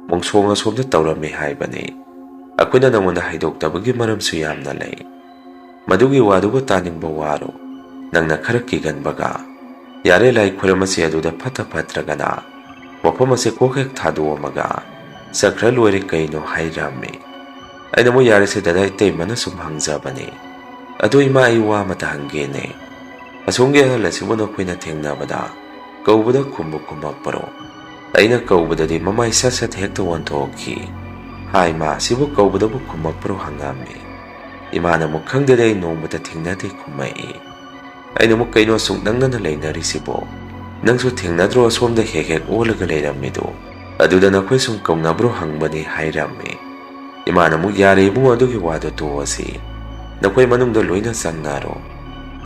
ꯃꯣꯡꯁꯣꯡ ꯑꯁꯣꯝꯗ ꯇꯧꯔꯝꯃꯤ ꯍꯥꯏꯕꯅꯤ꯫ ꯑꯩꯈꯣꯏꯅ ꯅꯉꯣꯟꯗ ꯍꯥꯏꯗꯣꯛꯇꯕꯒꯤ ꯃꯔꯝꯁꯨ ꯌꯥꯝꯅ ꯂꯩ꯫ ꯃꯗꯨꯒꯤ ꯋꯥꯗꯨꯕꯨ ꯇꯥꯅꯤꯡꯕ ꯋꯥꯔꯣ ꯅꯪꯅ ꯈꯔ ꯀꯤꯒꯟꯕꯒ꯫ ꯌꯥꯔꯦ ꯂꯥꯏ ꯈꯣꯏꯔꯝꯃꯁꯤ ꯑꯗꯨꯗ ꯐꯠꯇ꯭ꯔꯒꯅ ꯃꯐꯝ ꯑꯁꯤ ꯀꯣꯛ ꯍꯦꯛ ꯊꯥꯗꯣꯛꯑꯝꯃꯒ ꯆꯠꯈ꯭ꯔ ꯂꯣꯏꯔꯦ ꯀꯩꯅꯣ ꯍꯥꯏꯔꯝꯃꯤ꯫ ꯑꯩꯅ ꯑꯃꯨꯛ ꯌꯥꯔꯤꯁꯦ ꯗꯗꯥ ꯏꯇꯩꯃꯅ ꯁꯨꯝ ꯍꯪꯖꯕꯅꯤ꯫ ꯑꯗꯨ ꯏꯃꯥ ꯑꯩ ꯋꯥ ꯑꯃꯇ ꯍꯪꯒꯦꯅꯦ꯫ ꯑꯁꯣꯝꯒꯤ ꯑꯍꯜ ꯑꯁꯤꯕꯨ ꯅꯈꯣꯏꯅ ꯊꯦꯡꯅꯕꯗ ꯀꯧꯕꯗ ꯈꯨꯝꯃꯛꯄꯔꯣ? ꯑꯩꯅ ꯀꯧꯕꯗꯗꯤ ꯃꯃꯥꯏ ꯁꯠ ꯁꯠ ꯍꯦꯛꯇ ꯑꯣꯟꯊꯣꯛꯈꯤ꯫ ꯍꯥꯏ ꯃꯥ ꯁꯤꯕꯨ ꯀꯧꯕꯗꯕꯨ ꯈꯨꯝꯃꯛꯄꯔꯣ ꯍꯪꯉꯝꯃꯤ꯫ ꯏꯃꯥꯅ ꯑꯃꯨꯛ ꯈꯪꯗꯦꯗ ꯑꯩ ꯅꯣꯡꯃꯇ ꯊꯦꯡꯅꯗꯦ ꯈꯨꯝꯃꯛꯏ꯫ ꯑꯩꯅ ꯑꯃꯨꯛ ꯀꯩꯅꯣ ꯁꯨꯛ ꯅꯛꯅꯅ ꯂꯩꯅꯔꯤꯁꯤꯕꯣ ꯅꯪꯁꯨ ꯊꯦꯡꯅꯗ꯭ꯔꯣ ꯑꯁꯣꯝꯗ ꯍꯦꯛ ꯍꯦꯛ ꯑꯣꯜꯂꯒ ꯂꯩꯔꯝꯃꯤꯗꯣ ꯑꯗꯨꯗ ꯅꯈꯣꯏ ꯁꯨꯝ ꯀꯧꯅꯕ꯭ꯔꯣ ꯍꯪꯕꯅꯤ ꯍꯥꯏꯔꯝꯃꯤ꯫ ꯏꯃꯥꯅ ꯑꯃꯨꯛ ꯌꯥꯔꯦ ꯏꯕꯨꯡꯉꯣ ꯑꯗꯨꯒꯤ ꯋꯥꯗꯣ ꯇꯣꯛꯑꯁꯤ꯫ ꯅꯈꯣꯏ ꯃꯅꯨꯡꯗ ꯂꯣꯏꯅ ꯆꯪꯅꯔꯣ꯫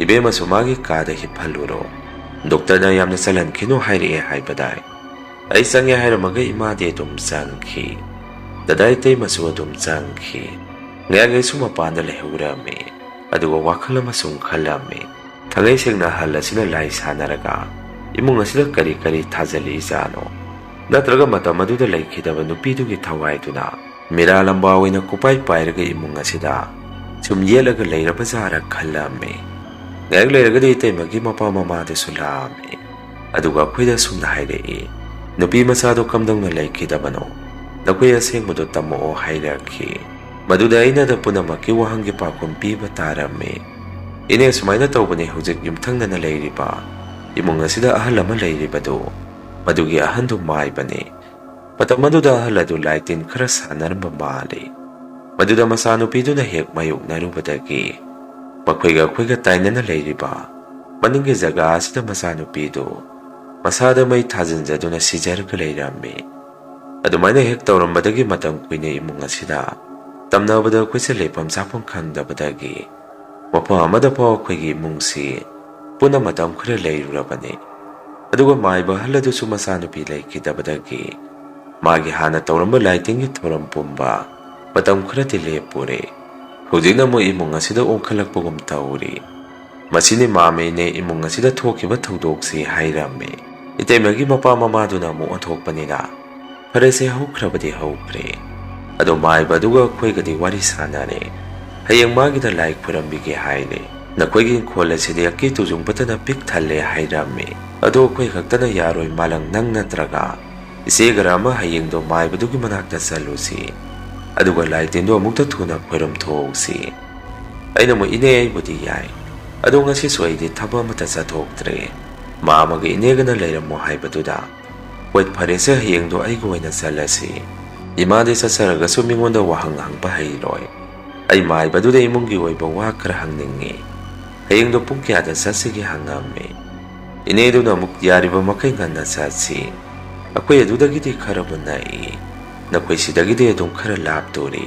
ꯏꯕꯦꯝꯃꯁꯨ ꯃꯥꯒꯤ ꯀꯥꯗ ꯍꯤꯞꯍꯜꯂꯨꯔꯣ꯫ ꯗꯣꯛꯇꯔꯅ ꯌꯥꯝꯅ ꯆꯜꯍꯟꯈꯤꯅꯨ ꯍꯥꯏꯔꯛꯑꯦ ꯍꯥꯏꯕꯗꯥꯏ꯫ ꯑꯩ ꯆꯪꯉꯦ ꯍꯥꯏꯔꯝꯃꯒ ꯏꯃꯥꯗꯤ ꯑꯗꯨꯝ ꯆꯪꯈꯤ꯫ ꯗꯗꯥ ꯏꯇꯩꯃꯁꯨ ꯑꯗꯨꯝ ꯆꯪꯈꯤ꯫ ꯉꯥꯏꯍꯥꯛ ꯑꯩꯁꯨ ꯃꯄꯥꯟꯗ ꯂꯩꯍꯧꯔꯝꯃꯤ꯫ ꯑꯗꯨꯒ ꯋꯥꯈꯜ ꯑꯃꯁꯨꯡ ꯈꯜꯂꯝꯃꯤ ꯊꯥꯡꯉꯩ ꯁꯦꯡꯅ ꯑꯍꯜ ꯑꯁꯤꯅ ꯂꯥꯏ ꯁꯥꯟꯅꯔꯒ ꯏꯃꯨꯡ ꯑꯁꯤꯗ ꯀꯔꯤ ꯀꯔꯤ ꯊꯥꯖꯜꯂꯤꯖꯥꯠꯅꯣ ꯅꯠꯇ꯭ꯔꯒ ꯃꯇꯝ ꯑꯗꯨꯗ ꯂꯩꯈꯤꯗꯕ ꯅꯨꯄꯤꯗꯨꯒꯤ ꯊꯋꯥꯏꯗꯨꯅ ꯃꯤꯔꯥ ꯂꯝꯕꯥ ꯑꯣꯏꯅ ꯀꯨꯄꯥꯏ ꯄꯥꯏꯔꯒ ꯏꯃꯨꯡ ꯑꯁꯤꯗ ꯁꯨꯝ ꯌꯦꯠꯂꯒ ꯂꯩꯔꯕꯖꯥꯔ ꯈꯜꯂꯝꯃꯤ ꯉꯥꯏꯍꯥꯛ ꯂꯩꯔꯒꯗꯤ ꯏꯇꯩꯃꯒꯤ ꯃꯄꯥ ꯃꯃꯥꯗꯨꯁꯨ ꯂꯥꯛꯑꯝꯃꯤ ꯑꯗꯨꯒ ꯑꯩꯈꯣꯏꯗ ꯁꯨꯝꯅ ꯍꯥꯏꯔꯛꯏ ꯅꯨꯄꯤ ꯃꯆꯥꯗꯣ ꯀꯝꯗꯧꯅ ꯂꯩꯈꯤꯗꯕꯅꯣ ꯅꯈꯣꯏ ꯑꯁꯦꯡꯕꯗꯣ ꯇꯝꯃꯛꯑꯣ ꯍꯥꯏꯔꯛꯈꯤ ꯃꯗꯨꯗ ꯑꯩꯅꯗ ꯄꯨꯝꯅꯃꯛꯀꯤ ꯋꯥꯍꯪꯒꯤ ꯄꯥꯎꯈꯨꯝ ꯄꯤꯕ ꯇꯥꯔꯝꯃꯤ ꯏꯅꯦ ꯁꯨꯃꯥꯏꯅ ꯇꯧꯕꯅꯤ ꯍꯧꯖꯤꯛ ꯌꯨꯝꯊꯪꯅꯅ ꯂꯩꯔꯤꯕ ꯏꯃꯨꯡ ꯑꯁꯤꯗ ꯑꯍꯜ ꯑꯃ ꯂꯩꯔꯤꯕꯗꯨ ꯃꯗꯨꯒꯤ ꯑꯍꯟꯗꯨ ꯃꯥꯏꯕꯅꯤ ꯃꯇꯝ ꯑꯗꯨꯗ ꯑꯍꯜ ꯑꯗꯨ ꯂꯥꯏ ꯇꯤꯟ ꯈꯔ ꯁꯥꯟꯅꯔꯝꯕ ꯃꯥꯜꯂꯤ ꯃꯗꯨꯗ ꯃꯆꯥꯅꯨꯄꯤꯗꯨꯅ ꯍꯦꯛ ꯃꯥꯌꯣꯛꯅꯔꯨꯕꯗꯒꯤ ꯃꯈꯣꯏꯒ ꯑꯩꯈꯣꯏꯒ ꯇꯥꯏꯅꯅ ꯂꯩꯔꯤꯕ ꯃꯅꯤꯡꯒꯤ ꯖꯒꯥ ꯑꯁꯤꯗ ꯃꯆꯥꯅꯨꯄꯤꯗꯨ ꯃꯁꯥꯗ ꯃꯩ ꯊꯥꯖꯤꯟꯖꯗꯨꯅ ꯁꯤꯖꯔꯒ ꯂꯩꯔꯝꯃꯤ ꯑꯗꯨꯃꯥꯏꯅ ꯍꯦꯛ ꯇꯧꯔꯝꯕꯗꯒꯤ ꯃꯇꯝ ꯀꯨꯏꯅ ꯏꯃꯨꯡ ꯑꯁꯤꯗ ꯇꯝꯅꯕꯗ ꯑꯩꯈꯣꯏꯁꯦ ꯂꯩꯐꯝ ꯆꯥꯐꯝ ꯈꯪꯗꯕꯗꯒꯤ ꯃꯐꯝ ꯑꯃꯗ ꯐꯥꯎ ꯑꯩꯈꯣꯏꯒꯤ ꯏꯃꯨꯡꯁꯤ ꯄꯨꯟꯅ ꯃꯇꯝ ꯈꯔ ꯂꯩꯔꯨꯔꯕꯅꯤ ꯑꯗꯨꯒ ꯃꯥꯏꯕ ꯑꯍꯜ ꯑꯗꯨꯁꯨ ꯃꯆꯥꯅꯨꯄꯤ ꯂꯩꯈꯤꯗꯕꯗꯒꯤ ꯃꯥꯒꯤ ꯍꯥꯟꯅ ꯇꯧꯔꯝꯕ ꯂꯥꯏꯇꯤꯟꯒꯤ ꯊꯧꯔꯝ ꯄꯨꯝꯕ ꯃꯇꯝ ꯈꯔꯗꯤ ꯂꯦꯞꯄꯨꯔꯦ ꯍꯧꯖꯤꯛꯅ ꯑꯃꯨꯛ ꯏꯃꯨꯡ ꯑꯁꯤꯗ ꯑꯣꯟꯈꯠꯂꯛꯄꯒꯨꯝ ꯇꯧꯔꯤ ꯃꯁꯤꯅꯤ ꯃꯥꯝꯃꯩꯅꯦ ꯏꯃꯨꯡ ꯑꯁꯤꯗ ꯊꯣꯛꯈꯤꯕ ꯊꯧꯗꯣꯛꯁꯤ ꯍꯥꯏꯔꯝꯃꯤ ꯏꯇꯩꯃꯒꯤ ꯃꯄꯥ ꯃꯃꯥꯗꯨꯅ ꯑꯃꯨꯛ ꯑꯣꯟꯊꯣꯛꯄꯅꯤꯅ ꯐꯔꯦꯁꯦ ꯍꯧꯈ꯭ꯔꯕꯗꯤ ꯍꯧꯈ꯭ꯔꯦ ꯑꯗꯣ ꯃꯥꯏꯕ ꯑꯗꯨꯒ ꯑꯩꯈꯣꯏꯒꯗꯤ ꯋꯥꯔꯤ ꯁꯥꯟꯅꯔꯦ ꯍꯌꯦꯡ ꯃꯥꯒꯤꯗ ꯂꯥꯏ ꯈꯨꯔꯝꯕꯤꯒꯦ ꯍꯥꯏꯔꯦ ꯅꯈꯣꯏꯒꯤ ꯏꯪꯈꯣꯜ ꯑꯁꯤꯗꯤ ꯑꯀꯤ ꯇꯨꯖꯨꯡꯕꯇꯅ ꯄꯤꯛ ꯊꯜꯂꯦ ꯍꯥꯏꯔꯝꯃꯤ ꯑꯗꯣ ꯑꯩꯈꯣꯏ ꯈꯛꯇꯅ ꯌꯥꯔꯣꯏ ꯃꯥꯂꯪ ꯅꯪ ꯅꯠꯇ꯭ꯔꯒ ꯏꯆꯦꯒꯔ ꯑꯃ ꯍꯌꯦꯡꯗꯣ ꯃꯥꯏꯕꯗꯨꯒꯤ ꯃꯅꯥꯛꯇ ꯆꯠꯂꯨꯁꯤ ꯑꯗꯨꯒ ꯂꯥꯏ ꯇꯤꯟꯗꯣ ꯑꯃꯨꯛꯇ ꯊꯨꯅ ꯈꯣꯏꯔꯝꯊꯣꯛꯎꯁꯤ ꯑꯩꯅ ꯑꯃꯨꯛ ꯏꯅꯦ ꯑꯩꯕꯨꯗꯤ ꯌꯥꯏ ꯑꯗꯣ ꯉꯁꯤꯁꯨ ꯑꯩꯗꯤ ꯊꯕꯛ ꯑꯃꯠꯇ ꯆꯠꯊꯣꯛꯇ꯭ꯔꯦ ꯃꯥꯝꯃꯒ ꯏꯅꯦꯒꯅ ꯂꯩꯔꯝꯃꯣ ꯍꯥꯏꯕꯗꯨꯗ ꯍꯣꯏ ꯐꯔꯦꯁꯦ ꯍꯌꯦꯡꯗꯣ ꯑꯩꯒ ꯑꯣꯏꯅ ꯆꯠꯂꯁꯤ ꯏꯃꯥꯗꯤ ꯆꯠꯆꯔꯒꯁꯨ ꯃꯤꯉꯣꯟꯗ ꯋꯥꯍꯪ ꯍꯪꯕ ꯍꯩꯔꯣꯏ ꯑꯩ ꯃꯥꯏꯕꯗꯨꯗ ꯏꯃꯨꯡꯒꯤ ꯑꯣꯏꯕ ꯋꯥ ꯈꯔ ꯍꯪꯅꯤꯡꯉꯤ ꯍꯌꯦꯡꯗꯣ ꯄꯨꯡ ꯀꯌꯥꯗ ꯆꯠꯁꯤꯒꯦ ꯍꯪꯉꯝꯃꯤ ꯏꯅꯦꯗꯨꯅ ꯑꯃꯨꯛ ꯌꯥꯔꯤꯕ ꯃꯈꯩ ꯉꯟꯅ ꯆꯠꯁꯤ ꯑꯩꯈꯣꯏ ꯑꯗꯨꯗꯒꯤꯗꯤ ꯈꯔꯕꯨ ꯅꯛꯏ ꯅꯈꯣꯏ ꯁꯤꯗꯒꯤꯗꯤ ꯑꯗꯨꯝ ꯈꯔ ꯂꯥꯞꯇꯣꯔꯤ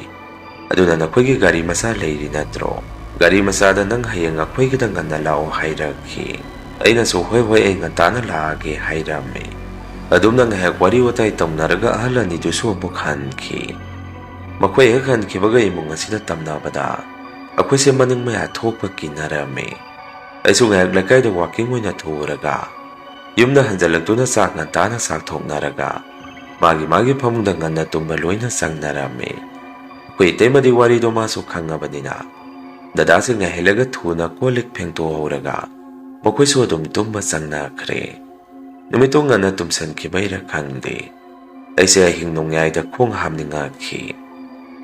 ꯑꯗꯨꯅ ꯅꯈꯣꯏꯒꯤ ꯒꯥꯔꯤ ꯃꯆꯥ ꯂꯩꯔꯤ ꯅꯠꯇ꯭ꯔꯣ ꯒꯥꯔꯤ ꯃꯆꯥꯗ ꯅꯪ ꯍꯌꯦꯡ ꯑꯩꯈꯣꯏꯒꯤꯗ ꯉꯟꯅ ꯂꯥꯛꯑꯣ ꯍꯥꯏꯔꯛꯈꯤ ꯑꯩꯅꯁꯨ ꯍꯣꯏ ꯍꯣꯏ ꯑꯩ ꯉꯟꯇꯥꯅ ꯂꯥꯛꯑꯒꯦ ꯍꯥꯏꯔꯝꯃꯤ ꯑꯗꯨꯝꯅ ꯉꯥꯏꯍꯥꯛ ꯋꯥꯔꯤ ꯋꯥꯇꯥꯏ ꯇꯧꯅꯔꯒ ꯑꯍꯜ ꯑꯅꯤꯗꯨꯁꯨ ꯑꯃꯨꯛ ꯍꯟꯈꯤ ꯃꯈꯣꯏ ꯍꯦꯛ ꯍꯟꯈꯤꯕꯒ ꯏꯃꯨꯡ ꯑꯁꯤꯗ ꯇꯝꯅꯕꯗ ꯑꯩꯈꯣꯏꯁꯦ ꯃꯅꯤꯡ ꯃꯌꯥ ꯊꯣꯛꯄ ꯀꯤꯅꯔꯝꯃꯤ ꯑꯩꯁꯨ ꯉꯥꯏꯍꯥꯛ ꯂꯩꯀꯥꯏꯗ ꯋꯥꯛꯀꯤꯡ ꯑꯣꯏꯅ ꯊꯣꯛꯎꯔꯒ ꯌꯨꯝꯗ ꯍꯟꯖꯜꯂꯛꯇꯨꯅ ꯆꯥꯛ ꯉꯟꯇꯥꯅ ꯆꯥꯛꯊꯣꯛꯅꯔꯒ ꯃꯥꯒꯤ ꯐꯃꯨꯡꯗ ꯉꯟꯅ ꯇꯨꯝꯕ ꯂꯣꯏꯅ ꯆꯪꯅꯔꯝꯃꯤ ꯑꯩꯈꯣꯏ ꯏꯇꯩꯃꯗꯤ ꯋꯥꯔꯤꯗꯣ ꯃꯥꯁꯨ ꯈꯪꯉꯕꯅꯤꯅ ꯗꯗꯥꯁꯤ ꯉꯥꯏꯍꯜꯂꯒ ꯊꯨꯅ ꯀꯣꯜ ꯂꯤꯛ ꯐꯦꯡꯇꯣꯛꯍꯧꯔꯒ ꯃꯈꯣꯏꯁꯨ ꯑꯗꯨꯝ ꯇꯨꯝꯕ ꯆꯪꯅꯈ꯭ꯔꯦ ꯅꯨꯃꯤꯠꯇꯣ ꯉꯟꯅ ꯇꯨꯝꯁꯟꯈꯤꯕꯩꯔ ꯈꯪꯗꯦ ꯑꯩꯁꯦ ꯑꯍꯤꯡ ꯅꯣꯡꯌꯥꯏꯗ ꯈꯣꯡ ꯍꯥꯝꯅꯤꯡꯉꯛꯈꯤ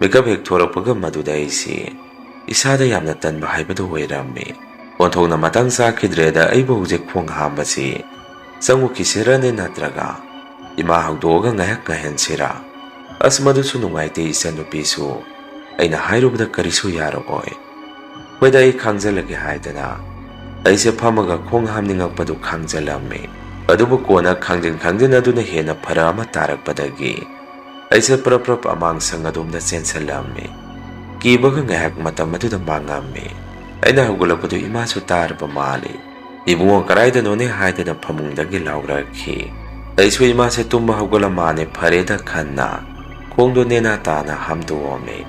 ꯃꯤꯀꯞ ꯍꯦꯛ ꯊꯣꯔꯛꯄꯒ ꯃꯗꯨꯗ ꯑꯩꯁꯤ ꯏꯁꯥꯗ ꯌꯥꯝꯅ ꯇꯟꯕ ꯍꯥꯏꯕꯗꯨ ꯑꯣꯏꯔꯝꯃꯤ ꯑꯣꯟꯊꯣꯛꯅ ꯃꯇꯥꯡ ꯆꯥꯈꯤꯗ꯭ꯔꯦꯗ ꯑꯩꯕꯨ ꯍꯧꯖꯤꯛ ꯈꯣꯡ ꯍꯥꯝꯕꯁꯤ ꯆꯪꯉꯨꯈꯤꯁꯤꯔꯅꯦ ꯅꯠꯇ꯭ꯔꯒ ꯏꯃꯥ ꯍꯧꯗꯣꯛꯑꯒ ꯉꯥꯏꯍꯥꯛ ꯉꯥꯏꯍꯟꯁꯤꯔꯥ ꯑꯁ ꯃꯗꯨꯁꯨ ꯅꯨꯡꯉꯥꯏꯇꯦ ꯏꯆꯟꯅꯨꯄꯤꯁꯨ ꯑꯩꯅ ꯍꯥꯏꯔꯨꯕꯗ ꯀꯔꯤꯁꯨ ꯌꯥꯔꯛꯑꯣꯏ ꯍꯣꯏꯗ ꯑꯩ ꯈꯥꯡꯖꯜꯂꯒꯦ ꯍꯥꯏꯗꯅ ꯑꯩꯁꯦ ꯐꯝꯃꯒ ꯈꯣꯡ ꯍꯥꯝꯅꯤꯡꯉꯛꯄꯗꯨ ꯈꯥꯡꯖꯜꯂꯝꯃꯤ ꯑꯗꯨꯕꯨ ꯀꯣꯟꯅ ꯈꯥꯡꯖꯤꯟ ꯑꯗꯨꯅ ꯍꯦꯟꯅ ꯐꯔꯛ ꯑꯃ ꯇꯥꯔꯛꯄꯗꯒꯤ ꯑꯩꯁꯦ ꯄ꯭ꯔꯞ ꯑꯃꯥꯡꯁꯪ ꯑꯗꯣꯝꯗ ꯆꯦꯟꯁꯤꯜꯂꯝꯃꯤ ꯀꯤꯕꯒ ꯉꯥꯏꯍꯥꯛ ꯃꯇꯝ ꯑꯗꯨꯗ ꯃꯥꯡꯉꯝꯃꯤ ꯑꯩꯅ ꯍꯧꯒꯠꯂꯛꯄꯗꯨ ꯏꯃꯥꯁꯨ ꯇꯥꯔꯕ ꯃꯥꯜꯂꯤ ꯏꯕꯨꯡꯉꯣ ꯀꯔꯥꯏꯗꯅꯣꯅꯦ ꯍꯥꯏꯗꯅ ꯐꯃꯨꯡꯗꯒꯤ ꯂꯥꯎꯔꯛꯈꯤ ꯑꯩꯁꯨ ꯏꯃꯥꯁꯦ ꯇꯨꯝꯕ ꯍꯧꯒꯠꯂ ꯃꯥꯅꯦ ꯐꯔꯦꯗ ꯈꯟꯅ ꯈꯣꯡꯗꯣ ꯅꯦꯅꯥ ꯇꯥꯅ ꯍꯥꯝꯗꯣꯛꯑꯝꯃꯤ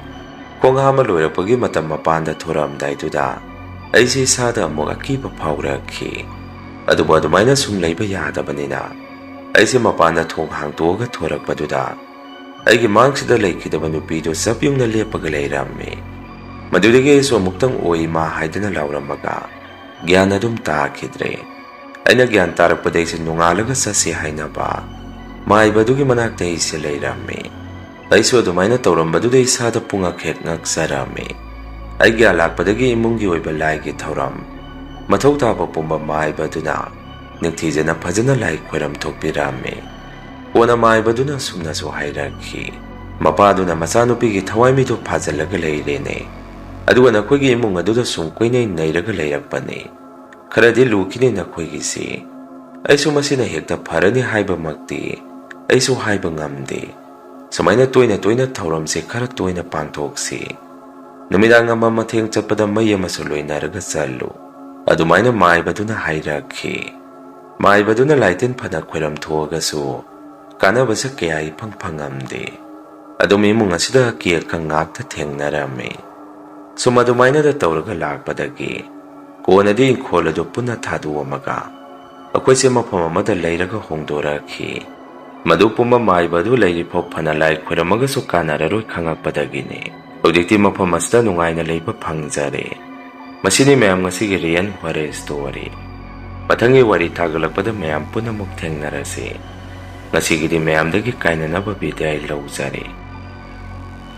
ꯈꯣꯡ ꯍꯥꯝꯕ ꯂꯣꯏꯔꯛꯄꯒꯤ ꯃꯇꯝ ꯃꯄꯥꯟꯗ ꯊꯣꯔꯛꯑꯝꯗꯥꯏꯗꯨꯗ ꯑꯩꯁꯦ ꯏꯁꯥꯗ ꯑꯃꯨꯛ ꯑꯀꯤꯕ ꯐꯥꯎꯔꯛꯈꯤ ꯑꯗꯨꯕꯨ ꯑꯗꯨꯃꯥꯏꯅ ꯁꯨꯝ ꯂꯩꯕ ꯌꯥꯗꯕꯅꯤꯅ ꯑꯩꯁꯦ ꯃꯄꯥꯟꯗ ꯊꯣꯡ ꯍꯥꯡꯇꯣꯛꯑꯒ ꯊꯣꯔꯛꯄꯗꯨꯗ ꯑꯩꯒꯤ ꯃꯥꯡꯁꯤꯗ ꯂꯩꯈꯤꯗꯕ ꯅꯨꯄꯤꯗꯨ ꯆꯞ ꯌꯨꯡꯅ ꯂꯦꯞꯄꯒ ꯂꯩꯔꯝꯃꯤ ꯃꯗꯨꯗꯒꯤ ꯑꯩꯁꯨ ꯑꯃꯨꯛꯇꯪ ꯑꯣꯏ ꯃꯥ ꯍꯥꯏꯗꯅ ꯂꯥꯎꯔꯝꯃꯒ ꯒ꯭ꯌꯥꯟ ꯑꯗꯨꯝ ꯇꯥꯈꯤꯗ꯭ꯔꯦ ꯑꯩꯅ ꯒ꯭ꯌꯥꯟ ꯇꯥꯔꯛꯄꯗ ꯑꯩꯁꯦ ꯅꯣꯡꯉꯥꯜꯂꯒ ꯆꯠꯁꯤ ꯍꯥꯏꯅꯕ ꯃꯥꯏꯕꯗꯨꯒꯤ ꯃꯅꯥꯛꯇ ꯑꯩꯁꯦ ꯂꯩꯔꯝꯃꯤ ꯑꯩꯁꯨ ꯑꯗꯨꯃꯥꯏꯅ ꯇꯧꯔꯝꯕꯗꯨꯗ ꯏꯁꯥꯗ ꯄꯨꯡꯉꯛ ꯍꯦꯛ ꯉꯛꯆꯔꯝꯃꯤ ꯑꯩ ꯒ꯭ꯌꯥꯟ ꯂꯥꯛꯄꯗꯒꯤ ꯏꯃꯨꯡꯒꯤ ꯑꯣꯏꯕ ꯂꯥꯏꯒꯤ ꯊꯧꯔꯝ ꯃꯊꯧ ꯇꯥꯕ ꯄꯨꯝꯕ ꯃꯥꯏꯕꯗꯨꯅ ꯅꯤꯡꯊꯤꯖꯅ ꯐꯖꯅ ꯂꯥꯏ ꯈꯣꯏꯔꯝ ꯊꯣꯛꯄꯤꯔꯝꯃꯤ ꯀꯣꯟꯅ ꯃꯥꯏꯕꯗꯨꯅ ꯁꯨꯝꯅꯁꯨ ꯍꯥꯏꯔꯛꯈꯤ ꯃꯄꯥꯗꯨꯅ ꯃꯆꯥꯅꯨꯄꯤꯒꯤ ꯊꯋꯥꯏꯃꯤꯗꯣ ꯐꯥꯖꯤꯜꯂꯒ ꯂꯩꯔꯦꯅꯦ ꯑꯗꯨꯒ ꯅꯈꯣꯏꯒꯤ ꯏꯃꯨꯡ ꯑꯗꯨꯗ ꯁꯨꯝ ꯀꯨꯏꯅꯩ ꯅꯩꯔꯒ ꯂꯩꯔꯛꯄꯅꯤ ꯈꯔꯗꯤ ꯂꯨꯈꯤꯅꯤ ꯅꯈꯣꯏꯒꯤꯁꯤ ꯑꯩꯁꯨ ꯃꯁꯤꯅ ꯍꯦꯛꯇ ꯐꯔꯅꯤ ꯍꯥꯏꯕꯃꯛꯇꯤ ꯑꯩꯁꯨ ꯍꯥꯏꯕ ꯉꯝꯗꯦ ꯁꯨꯃꯥꯏꯅ ꯇꯣꯏꯅ ꯊꯧꯔꯝꯁꯦ ꯈꯔ ꯇꯣꯏꯅ ꯄꯥꯡꯊꯣꯛꯁꯤ ꯅꯨꯃꯤꯗꯥꯡ ꯑꯃ ꯃꯊꯦꯡ ꯆꯠꯄꯗ ꯃꯩ ꯑꯃꯁꯨ ꯂꯣꯏꯅꯔꯒ ꯆꯠꯂꯨ ꯑꯗꯨꯃꯥꯏꯅ ꯃꯥꯏꯕꯗꯨꯅ ꯍꯥꯏꯔꯛꯈꯤ ꯃꯥꯏꯕꯗꯨꯅ ꯂꯥꯏꯇꯤꯟ ꯐꯅ ꯈꯣꯏꯔꯝ ꯊꯣꯛꯑꯒꯁꯨ ꯀꯥꯟꯅꯕꯁꯦ ꯀꯌꯥ ꯏꯐꯪ ꯐꯪꯉꯝꯗꯦ ꯑꯗꯨꯝ ꯏꯃꯨꯡ ꯑꯁꯤꯗ ꯑꯀꯤ ꯑꯈꯪ ꯉꯥꯛꯇ ꯊꯦꯡꯅꯔꯝꯃꯤ ꯁꯨꯝ ꯑꯗꯨꯃꯥꯏꯅꯗ ꯇꯧꯔꯒ ꯂꯥꯛꯄꯗꯒꯤ ꯀꯣꯟꯅꯗꯤ ꯏꯪꯈꯣꯜ ꯑꯗꯨ ꯄꯨꯟꯅ ꯊꯥꯗꯣꯛꯑꯝꯃꯒ ꯑꯩꯈꯣꯏꯁꯦ ꯃꯐꯝ ꯑꯃꯗ ꯂꯩꯔꯒ ꯍꯣꯡꯗꯣꯔꯛꯈꯤ꯫ ꯃꯗꯨ ꯄꯨꯝꯕ ꯃꯥꯏꯕ ꯑꯗꯨ ꯂꯩꯔꯤꯐꯥꯎ ꯐꯅ ꯂꯥꯏ ꯈꯣꯏꯔꯝꯃꯒꯁꯨ ꯀꯥꯟꯅꯔꯔꯣꯏ ꯈꯪꯉꯛꯄꯗꯒꯤꯅꯤ ꯍꯧꯖꯤꯛꯇꯤ ꯃꯐꯝ ꯑꯁꯤꯗ ꯅꯨꯡꯉꯥꯏꯅ ꯂꯩꯕ ꯐꯪꯖꯔꯦ꯫ ꯃꯁꯤꯅꯤ ꯃꯌꯥꯝ ꯉꯁꯤꯒꯤ ꯔꯤꯌꯟ ꯍꯣꯔꯔ ꯁ꯭ꯇꯣꯔꯤ꯫ ꯃꯊꯪꯒꯤ ꯋꯥꯔꯤ ꯊꯥꯒꯠꯂꯛꯄꯗ ꯃꯌꯥꯝ ꯄꯨꯟꯅꯃꯨꯛ ꯊꯦꯡꯅꯔꯁꯤ꯫ ꯉꯁꯤꯒꯤꯗꯤ ꯃꯌꯥꯝꯗꯒꯤ ꯀꯥꯏꯅꯅꯕ ꯕꯤꯗꯥꯏ ꯂꯧꯖꯔꯦ꯫